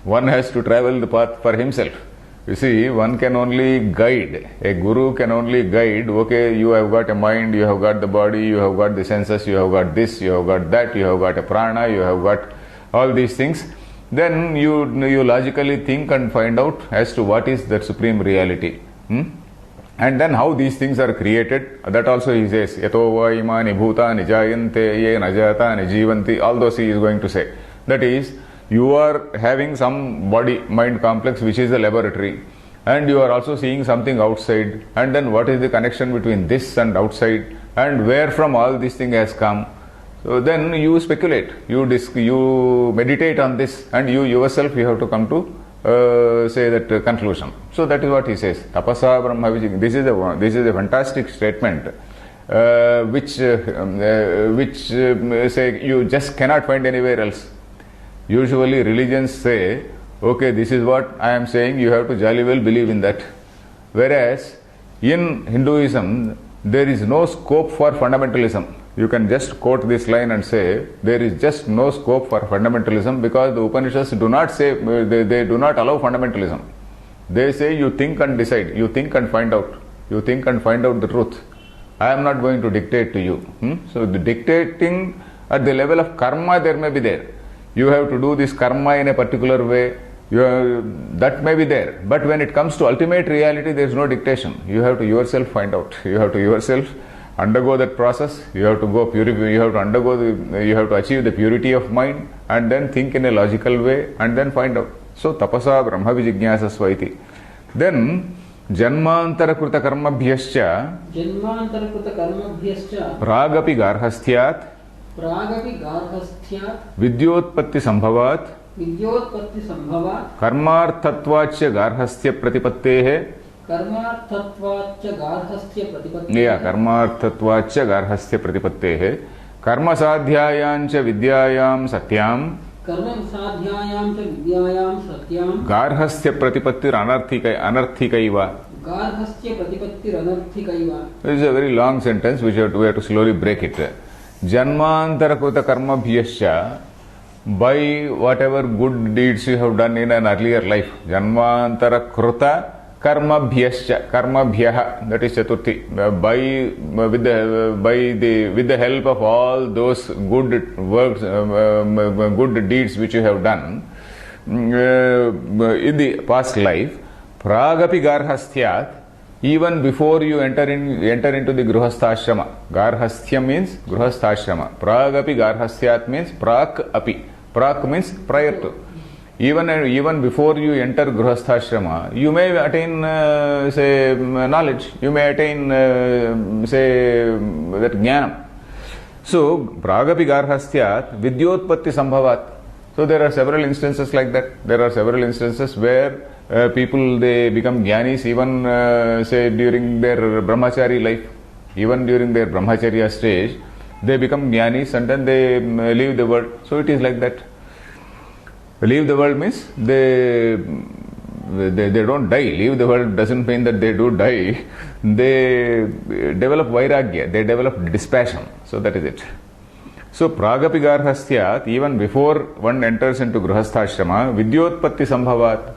[SPEAKER 1] One has to travel the path for himself. You see, one can only guide. A guru can only guide. Okay, you have got a mind, you have got the body, you have got the senses, you have got this, you have got that, you have got a prana, you have got all these things. Then you logically think and find out as to what is that supreme reality. And then how these things are created, that also he says, Yato va imani bhutani jayante ye najatani jivanti, all those he is going to say. That is, you are having some body-mind complex which is a laboratory, and you are also seeing something outside, and then what is the connection between this and outside, and where from all this thing has come. So then you speculate, you meditate on this, and you yourself you have to come to say that conclusion. So that is what he says. Tapasa Brahma Vijig. This is a fantastic statement, which say you just cannot find anywhere else. Usually religions say, okay, this is what I am saying, you have to jolly well believe in that. Whereas in Hinduism, there is no scope for fundamentalism. You can just quote this line and say, there is just no scope for fundamentalism, because the Upanishads do not say, they do not allow fundamentalism. They say you think and decide, you think and find out, you think and find out the truth. I am not going to dictate to you. So the dictating at the level of karma there may be there. You have to do this karma in a particular way, that may be there. But when it comes to ultimate reality, there is no dictation. You have to yourself find out. You have to yourself undergo that process. You have to go purify. You have to you have to achieve the purity of mind, and then think in a logical way, and then find out. So tapasa brahma vijignasasva iti. Then जन्मान्तरकृत कर्मभ्यश्च
[SPEAKER 2] जन्मान्तरकृतकर्मभ्यश्च
[SPEAKER 1] प्रागपि गार्हस्थ्यात्
[SPEAKER 2] प्रागपि गार्हस्थ्यात्
[SPEAKER 1] विद्योत्पत्ति संभवात्
[SPEAKER 2] विद्योत्पत्तिसम्भवात्
[SPEAKER 1] कर्मार्थत्वाच्च गार्हस्थ्य प्रतिपत्तेः
[SPEAKER 2] कर्मार्थत्वाच्च गार्हस्थ्यप्रतिपत्तेः
[SPEAKER 1] कर्मार्थत्वाच्च गार्हस्थ्य प्रतिपत्तेः कर्मसाध्यायाञ्च विद्यायां सत्यां
[SPEAKER 2] कर्मसाध्यायां च विद्यायां सत्यां
[SPEAKER 1] गार्हस्थ्य अनर्थिकैव.
[SPEAKER 2] गार्हस्थ्यप्रतिपत्तिरनर्थिकैव.
[SPEAKER 1] This is a very long sentence which we have to slowly break it. Janmantarakrita karmabhyascha, by whatever good deeds you have done in an earlier life. Janmantarakrita karmabhyascha, karmabhyaha, that is Chaturthi. With the help of all those good works, good deeds which you have done in the past life, pragapi garhasthyat, even before you enter into the grihastha-ashrama. Garhasthya means grihastha-ashrama. Pragapi garhasthyat means prak api. Prak means prior to. Even before you enter grihastha-ashrama, you may attain, knowledge. You may attain, that jnanam. So, pragapi garhasthyat vidyotpatti sambhavat. So, there are several instances like that. There are several instances where people, they become jnanis even during their brahmachari life. Even during their brahmacharya stage, they become jnanis and then they leave the world. So it is like that. Leave the world means they don't die. Leave the world doesn't mean that they do die. They develop vairagya, they develop dispassion. So that is it. So pragapi garhasthyat, even before one enters into grihastha-ashrama, vidyotpatti sambhavat.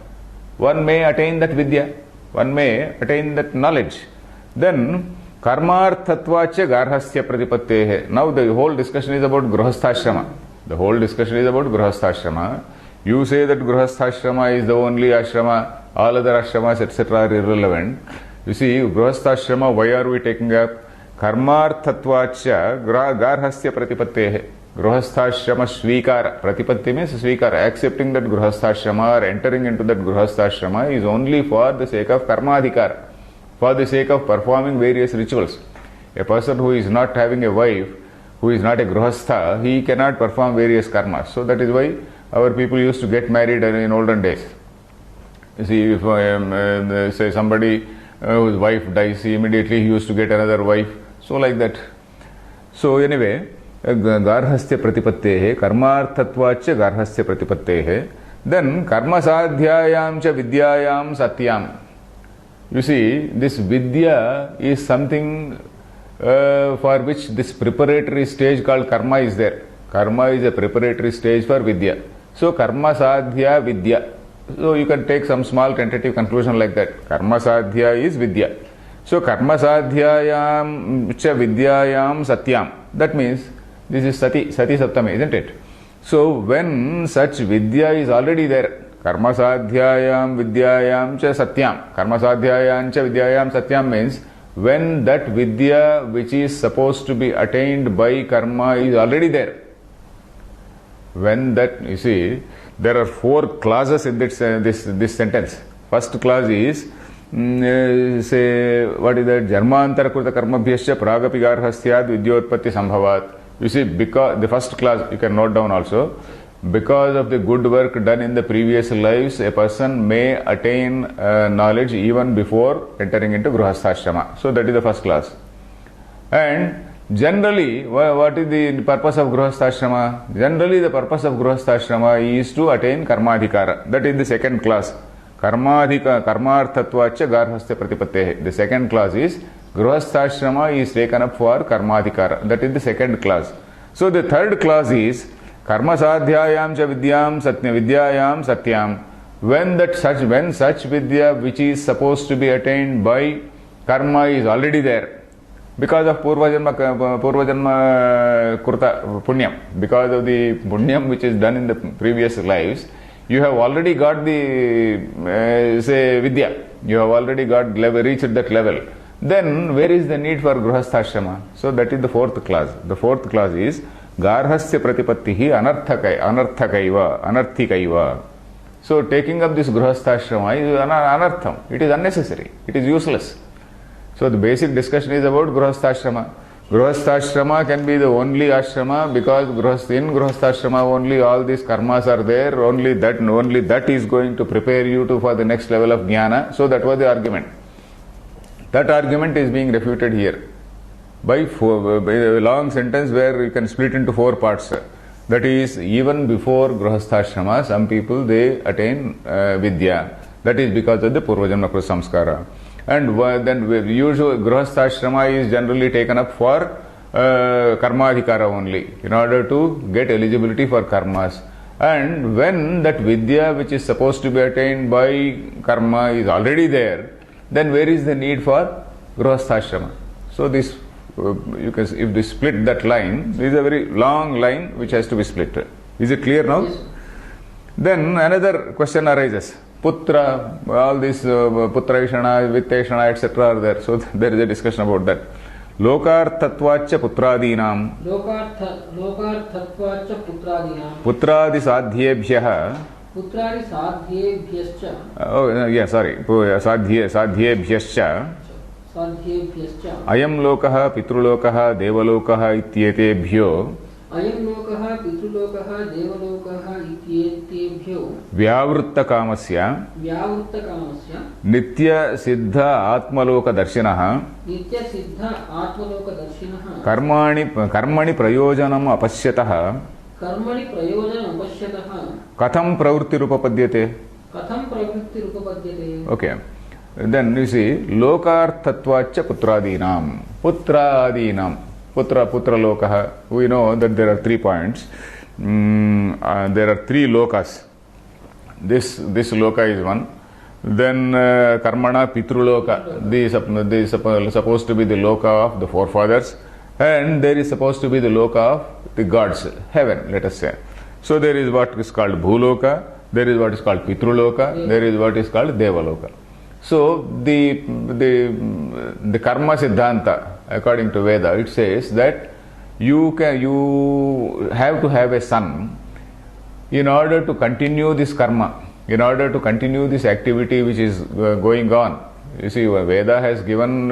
[SPEAKER 1] One may attain that vidya, one may attain that knowledge. Then, karmarthatvacha garhastya pratipattehe. Now the whole discussion is about grihastha-ashrama. The whole discussion is about grihastha-ashrama. You say that grihastha-ashrama is the only ashrama, all other ashramas etc. are irrelevant. You see, grihastha-ashrama, why are we taking up? Karmarthatvacha garhastya pratipattehe. Grihastha-ashrama svikara. Pratipatti means svikara. Accepting that grihastha-ashrama or entering into that grihastha-ashrama is only for the sake of karmadhikara, for the sake of performing various rituals. A person who is not having a wife, who is not a grihastha, he cannot perform various karmas. So that is why our people used to get married in olden days. You see, if say somebody whose wife dies, immediately he used to get another wife. So like that. So anyway, garhastya pratipattehe, karmarthatvacha garhastya pratipattehe, then karmasadhyayam cha vidyayam satyam. You see, this vidya is something for which this preparatory stage called karma is there. Karma is a preparatory stage for vidya. So karma sadhya vidya. So you can take some small tentative conclusion like that. Karma sadhya is vidya. So karma sadhyayam cha vidyayam satyam. That means this is sati saptami, isn't it? So when such vidya is already there, karma sadhyayam vidyayam cha satyam. Karma sadhyayam cha vidyayam satyam means when that vidya which is supposed to be attained by karma is already there. When that, you see, there are 4 clauses in this sentence. First clause is, say, what is that? Janmantarakrita karmabhyascha pragapi garhasthyat vidyotpatti sambhavat. You see, because the first clause you can note down also, because of the good work done in the previous lives, a person may attain knowledge even before entering into grihastha-ashrama. So that is the first clause. And generally, what is the purpose of grihastha-ashrama? Generally, the purpose of grihastha-ashrama is to attain karmadhikara. That is the second clause. Karmarthatvacha garhastya pratipattehe. The second clause is grihastha-ashrama is taken up for karmadhikara. That is the second clause. So the third clause is karmasadhyayam cha vidyayam satyam. When such vidya which is supposed to be attained by karma is already there, because of purvajanma kurta punyam, because of the punyam which is done in the previous lives, you have already got the vidya, you have already reached that level. Then where is the need for grihastha-ashrama? So that is the fourth clause. The fourth clause is garhastya pratipattihi anarthikaiva. So taking up this grihasthashrama is anartham. It is unnecessary. It is useless. So the basic discussion is about grihasthashrama. Grihasthashrama can be the only ashrama because in grihasthashrama only all these karmas are there. Only that is going to prepare you for the next level of jnana. So that was the argument. That argument is being refuted here by a long sentence where you can split into 4 parts. That is, even before grihasthashrama, some people they attain vidya. That is because of the purvajanma samskara. And then usually grihasthashrama is generally taken up for karmadhikara only, in order to get eligibility for karmas. And when that vidya which is supposed to be attained by karma is already there, then where is the need for grihasthashrama? So this, you can, if they split that line, this is a very long line which has to be split. Is it clear now?
[SPEAKER 2] Yes.
[SPEAKER 1] Then another question arises. Putra, all these putraishana, vitteshana, etc. are there. So there is a discussion about that. Lokarthatvacha putradinam.
[SPEAKER 2] Lokarthatvacha putradinam.
[SPEAKER 1] Putradi sadhyebhyah.
[SPEAKER 2] Putradi sadhyebhyascha.
[SPEAKER 1] Oh, yeah, sorry. Sadhyebhyascha.
[SPEAKER 2] Sadhyebhyascha.
[SPEAKER 1] Ayam lokah pitrulokah devalokah ityetebhyo.
[SPEAKER 2] Ayam lokah pitrulokah devalokah ityetebhyo.
[SPEAKER 1] Vyavritta kamasya.
[SPEAKER 2] Vyavritta kamasya.
[SPEAKER 1] Nitya siddha atmaloka darshinah.
[SPEAKER 2] Nitya siddha atmaloka darshinah.
[SPEAKER 1] Karmani prayojanam apashyatah.
[SPEAKER 2] Karmani prayojanam apashyatah.
[SPEAKER 1] Katham pravrittirupapadyate.
[SPEAKER 2] Katham pravrittirupapadyate.
[SPEAKER 1] Okay. Then you see, lokarthatvacha putradinam. Putradinam. Putra lokaha. We know that there are 3 points. There are 3 lokas. This loka is one. Then karmana pitruloka. This is supposed to be the loka of the forefathers. And there is supposed to be the loka of the gods, heaven, let us say. So there is what is called bhuloka, there is what is called pitruloka, there is what is called devaloka. So the karma siddhanta, according to Veda, it says that you have to have a son in order to continue this karma, in order to continue this activity which is going on. You see, Veda has given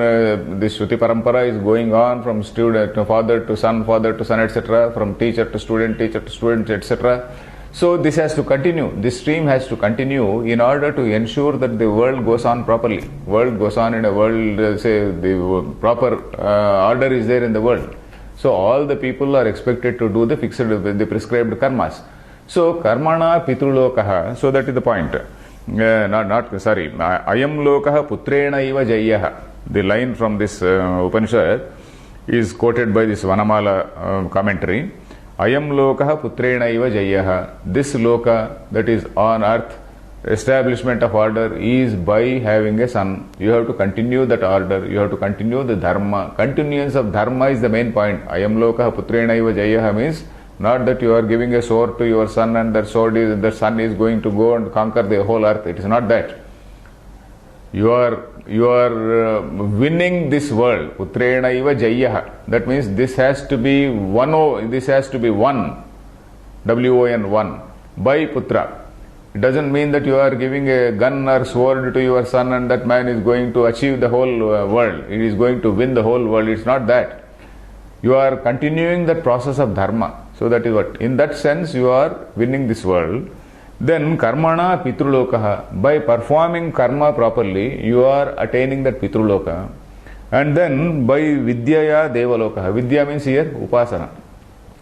[SPEAKER 1] this Shruti Parampara is going on from student to father to son, etc., from teacher to student, etc. So this has to continue. This stream has to continue in order to ensure that the world goes on properly. World goes on in a world, say the proper order is there in the world. So all the people are expected to do the prescribed karmas. So karmana pitrulokaha. So that is the point. Ayam lokaha putrena iva jayyaha. The line from this Upanishad is quoted by this Vanamala commentary. Ayam lokaha putrena iva jayyaha. This loka, that is on earth, establishment of order is by having a son. You have to continue that order. You have to continue the dharma. Continuance of dharma is the main point. Ayam lokaha putrena iva jayyaha means not that you are giving a sword to your son and that son is going to go and conquer the whole earth. It is not that. You are winning this world. Putrena iva jayyaha. That means this has to be won. W-O-N, one. By putra. It doesn't mean that you are giving a gun or sword to your son and that man is going to achieve the whole world. It is going to win the whole world. It's not that. You are continuing that process of dharma. So that is what. In that sense, you are winning this world. Then karmana pitrulokaha. By performing karma properly, you are attaining that pitruloka. And then by vidyaya devalokaha. Vidya means here upasana.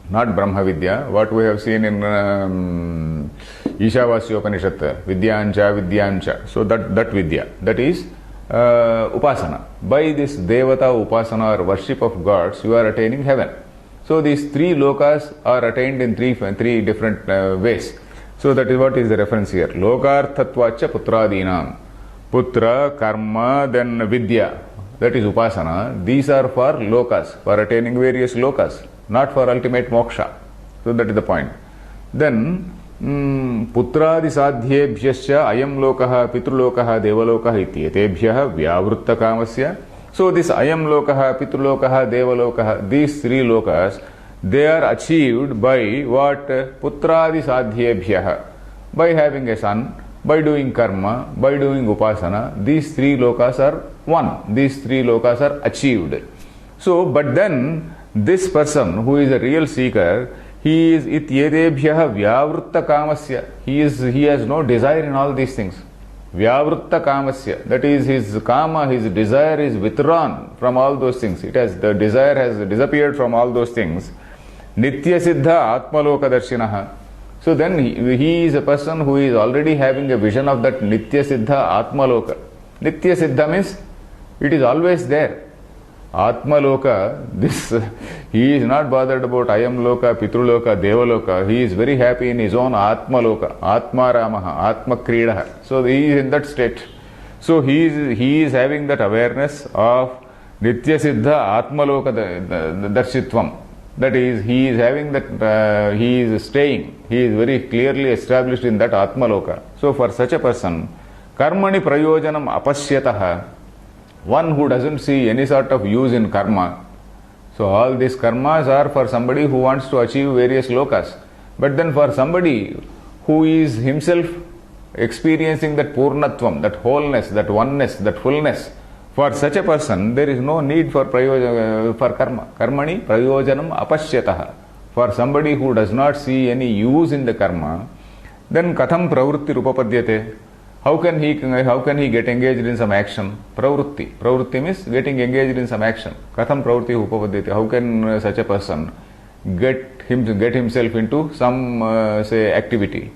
[SPEAKER 1] Not Brahma Vidya. What we have seen in Ishavasya Upanishad. Vidyancha. So that Vidya. That is upasana. By this devata upasana or worship of gods, you are attaining heaven. So these 3 lokas are attained in three different ways. So that is what is the reference here. Lokarthatvacha putradinam. Putra, karma, then vidya. That is upasana. These are for lokas, for attaining various lokas, not for ultimate moksha. So that is the point. Then putradi sadhyebhyascha ayam lokaha pitrulokaha devalokaha ityetebhyah vyavritta kamasya. So this ayam lokaha, pitrulokaha, devalokaha, these 3 lokas, they are achieved by what? Putradi sadhyebhyah. by having a son, by doing karma, by doing upasana. These three lokas are one. These three lokas are achieved. So, but then this person who is a real seeker, he is ityedebhyah vyavritta kamasya. He has no desire in all these things. Vyavritta kamasya. That is, his kama, his desire is withdrawn from all those things. The desire has disappeared from all those things. Nitya siddha atmaloka darshinaha. So then he is a person who is already having a vision of that Nitya Siddha Atmaloka. Nitya Siddha means it is always there. Atmaloka, he is not bothered about Ayam Loka, Pitruloka, Devaloka. He is very happy in his own Atmaloka, Atma Ramaha, Atma Kridaha. So he is in that state. So he is having that awareness of Nitya Siddha Atmaloka Darshitvam. That is, he is having that, he is staying, he is very clearly established in that Atmaloka. So for such a person, karmani prayojanam apashyataha, one who doesn't see any sort of use in karma. So all these karmas are for somebody who wants to achieve various lokas. But then for somebody who is himself experiencing that purnatvam, that wholeness, that oneness, that fullness, for such a person, there is no need for karma. Karmani prayojanam apashyataha. For somebody who does not see any use in the karma, then katham pravrutti rupapadyate. How can he get engaged in some action? Pravrutti. Pravrutti means getting engaged in some action. Katham pravrutti upapadyate. How can such a person get himself into some activity?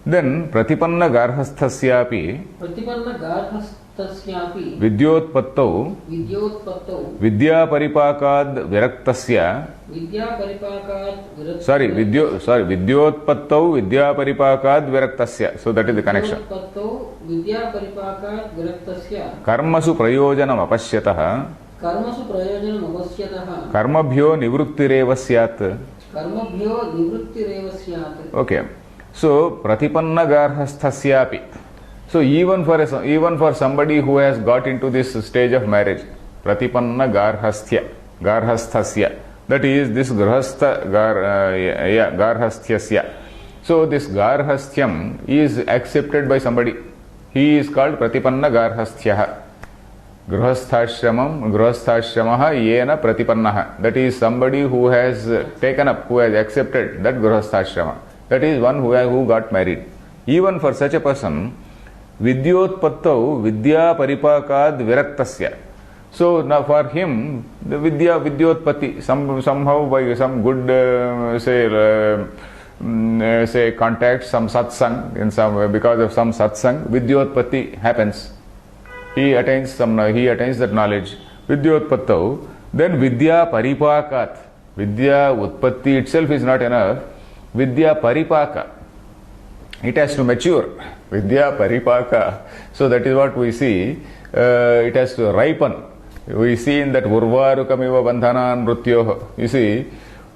[SPEAKER 1] Then pratipanna garhasthasyapi vidyotpattau vidyaparipaakad viraktasya vidyotpattau vidyaparipaakad viraktasya. So that is the connection. Karmasu prayojanam apashyataha karmabhyo nivrittireva syat. Okay. So pratipanna garhasthasyapi. So even for somebody who has got into this stage of marriage, pratipanna garhasthasya, that is this garhasthyasya. So this garhasthyam is accepted by somebody. He is called pratipanna garhasthyah. Grihasthashramaha yena pratipannaha. That is somebody who has taken up, who has accepted that grihasthashrama. That is one who got married. Even for such a person, vidyotpattau vidya paripakad viraktasya. So now for him, the vidyotpatti, somehow by some good say contact, some satsang, because of some satsang, vidyotpatti happens. He attains that knowledge. Vidyotpattau, then vidya paripakat. Vidya utpatti itself is not enough. Vidya paripaka. It has to mature. Vidya paripaka. So that is what we see. It has to ripen. We see in that urvarukamiva bandhanan mrutyoh. You see,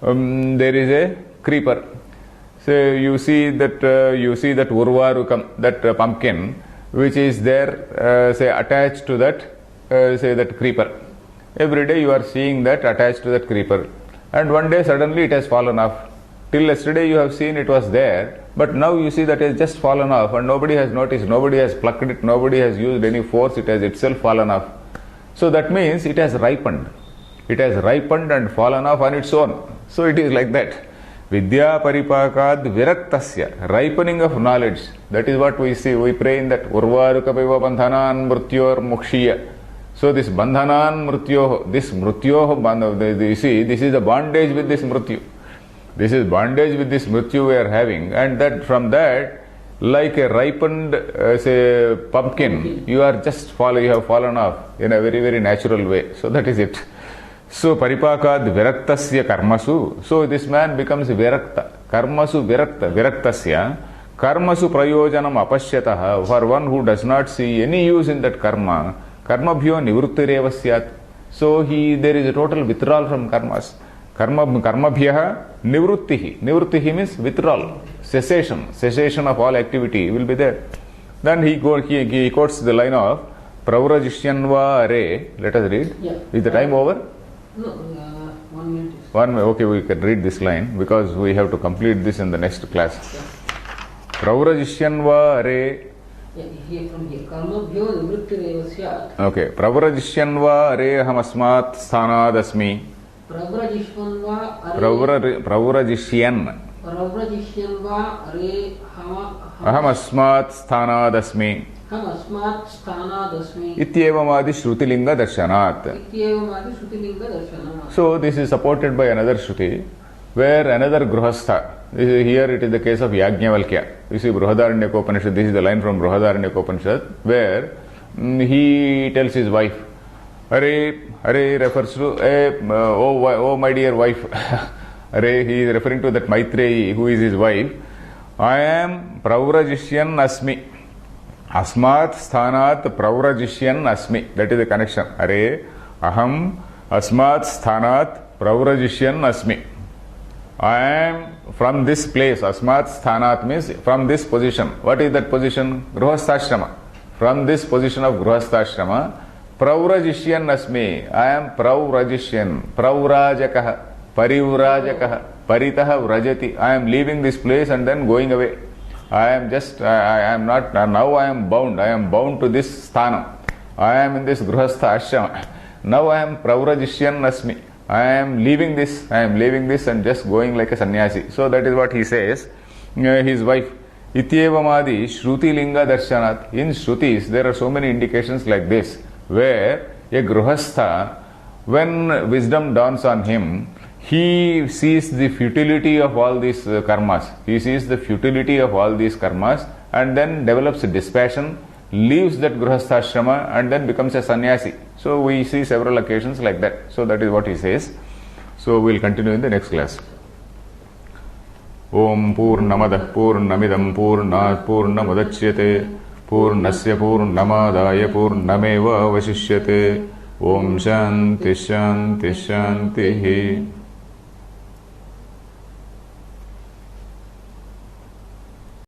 [SPEAKER 1] there is a creeper. So you see that urvarukam, that pumpkin, which is there, say attached to that, that creeper. Every day you are seeing that attached to that creeper, and one day suddenly it has fallen off. Till yesterday you have seen it was there, but now you see that it has just fallen off, and nobody has noticed, nobody has plucked it, nobody has used any force, it has itself fallen off. So that means it has ripened. It has ripened and fallen off on its own. So it is like that. Vidya paripakad viraktasya, ripening of knowledge. That is what we see. We pray in that urvarukamiva bandhanan mrutyor mukshiya. So this bandhanan mrutyoh, this mrutyoh, you see, this is the bondage with this mrutyu. This is bondage with this mrityu we are having, and that from that, like a ripened say pumpkin, you have fallen off in a very, very natural way. So that is it. So paripakad viraktasya karmasu. So this man becomes virakta. Karmasu viraktasya. Karmasu prayojanam apashyataha. For one who does not see any use in that karma, karmabhyo nivrittireva syat. So there is a total withdrawal from karmas. Karmabhyaha nivrittihi. Nivrittihi means withdrawal, cessation of all activity will be there. Then he quotes the line of Pravrajishyanva re. Let us read.
[SPEAKER 2] Yeah.
[SPEAKER 1] Is the time over?
[SPEAKER 2] No, 1 minute.
[SPEAKER 1] 1 minute. Okay, we can read this line because we have to complete this in the next class.
[SPEAKER 2] Yeah.
[SPEAKER 1] प्रव्रजिष्यन् वा अरे
[SPEAKER 2] Here from here, कर्मभ्यो निवृत्तिरेव स्यात्.
[SPEAKER 1] Okay प्रव्रजिष्यन् वा अरे अहमस्मात् स्थानादस्मि
[SPEAKER 2] प्रव्रजिष्यन् वा अरे
[SPEAKER 1] प्रव्रजिष्यन्
[SPEAKER 2] प्रव्रजिष्यन् वा अरे
[SPEAKER 1] अहमस्मात् स्थानादस्मि
[SPEAKER 2] हम अस्मात् स्थानादस्मि
[SPEAKER 1] इत्येवमादि श्रुतिलिंग दर्शनात्.
[SPEAKER 2] इत्येवमादि श्रुतिलिंग दर्शनात्.
[SPEAKER 1] So this is supported by another Shruti where another Grihastha, here it is the case of Yajnavalkya. You see Brihadaranyaka, this is the line from Brihadaranyaka where he tells his wife, Hare refers to, oh my dear wife, Hare, he is referring to that Maitreyi who is his wife. I am Pravrajishyan Asmi. Asmat Sthanat Pravrajishyan Asmi. That is the connection. Hare, Aham Asmat Sthanat Pravrajishyan Asmi. I am from this place. Asmat Sthanat means from this position. What is that position? Grihasthashrama. From this position of Grihasthashrama, Pravrajishyan Asmi. I am Pravrajishyan. Pravrajakaha. Parivrajakaha. Paritaha Vrajati. I am leaving this place and then going away. I am not, now I am bound. I am bound to this sthanam. I am in this Grihastha ashrama. Now I am Pravrajishyan Asmi. I am leaving this and just going like a sannyasi. So that is what he says, his wife. Ityevamadi Shruti Linga Darshanat. In Shrutis, there are so many indications like this, where a Grihastha, when wisdom dawns on him, he sees the futility of all these karmas. He sees the futility of all these karmas and then develops a dispassion, leaves that Grihasthashrama and then becomes a sannyasi. So we see several occasions like that. So that is what he says. So we will continue in the next class. Om Purnamadah Purnamidam Purnat Purnamudachyate Purnasya Purnamadaya Purnameva Vasishyate Om Shanti Shanti Shanti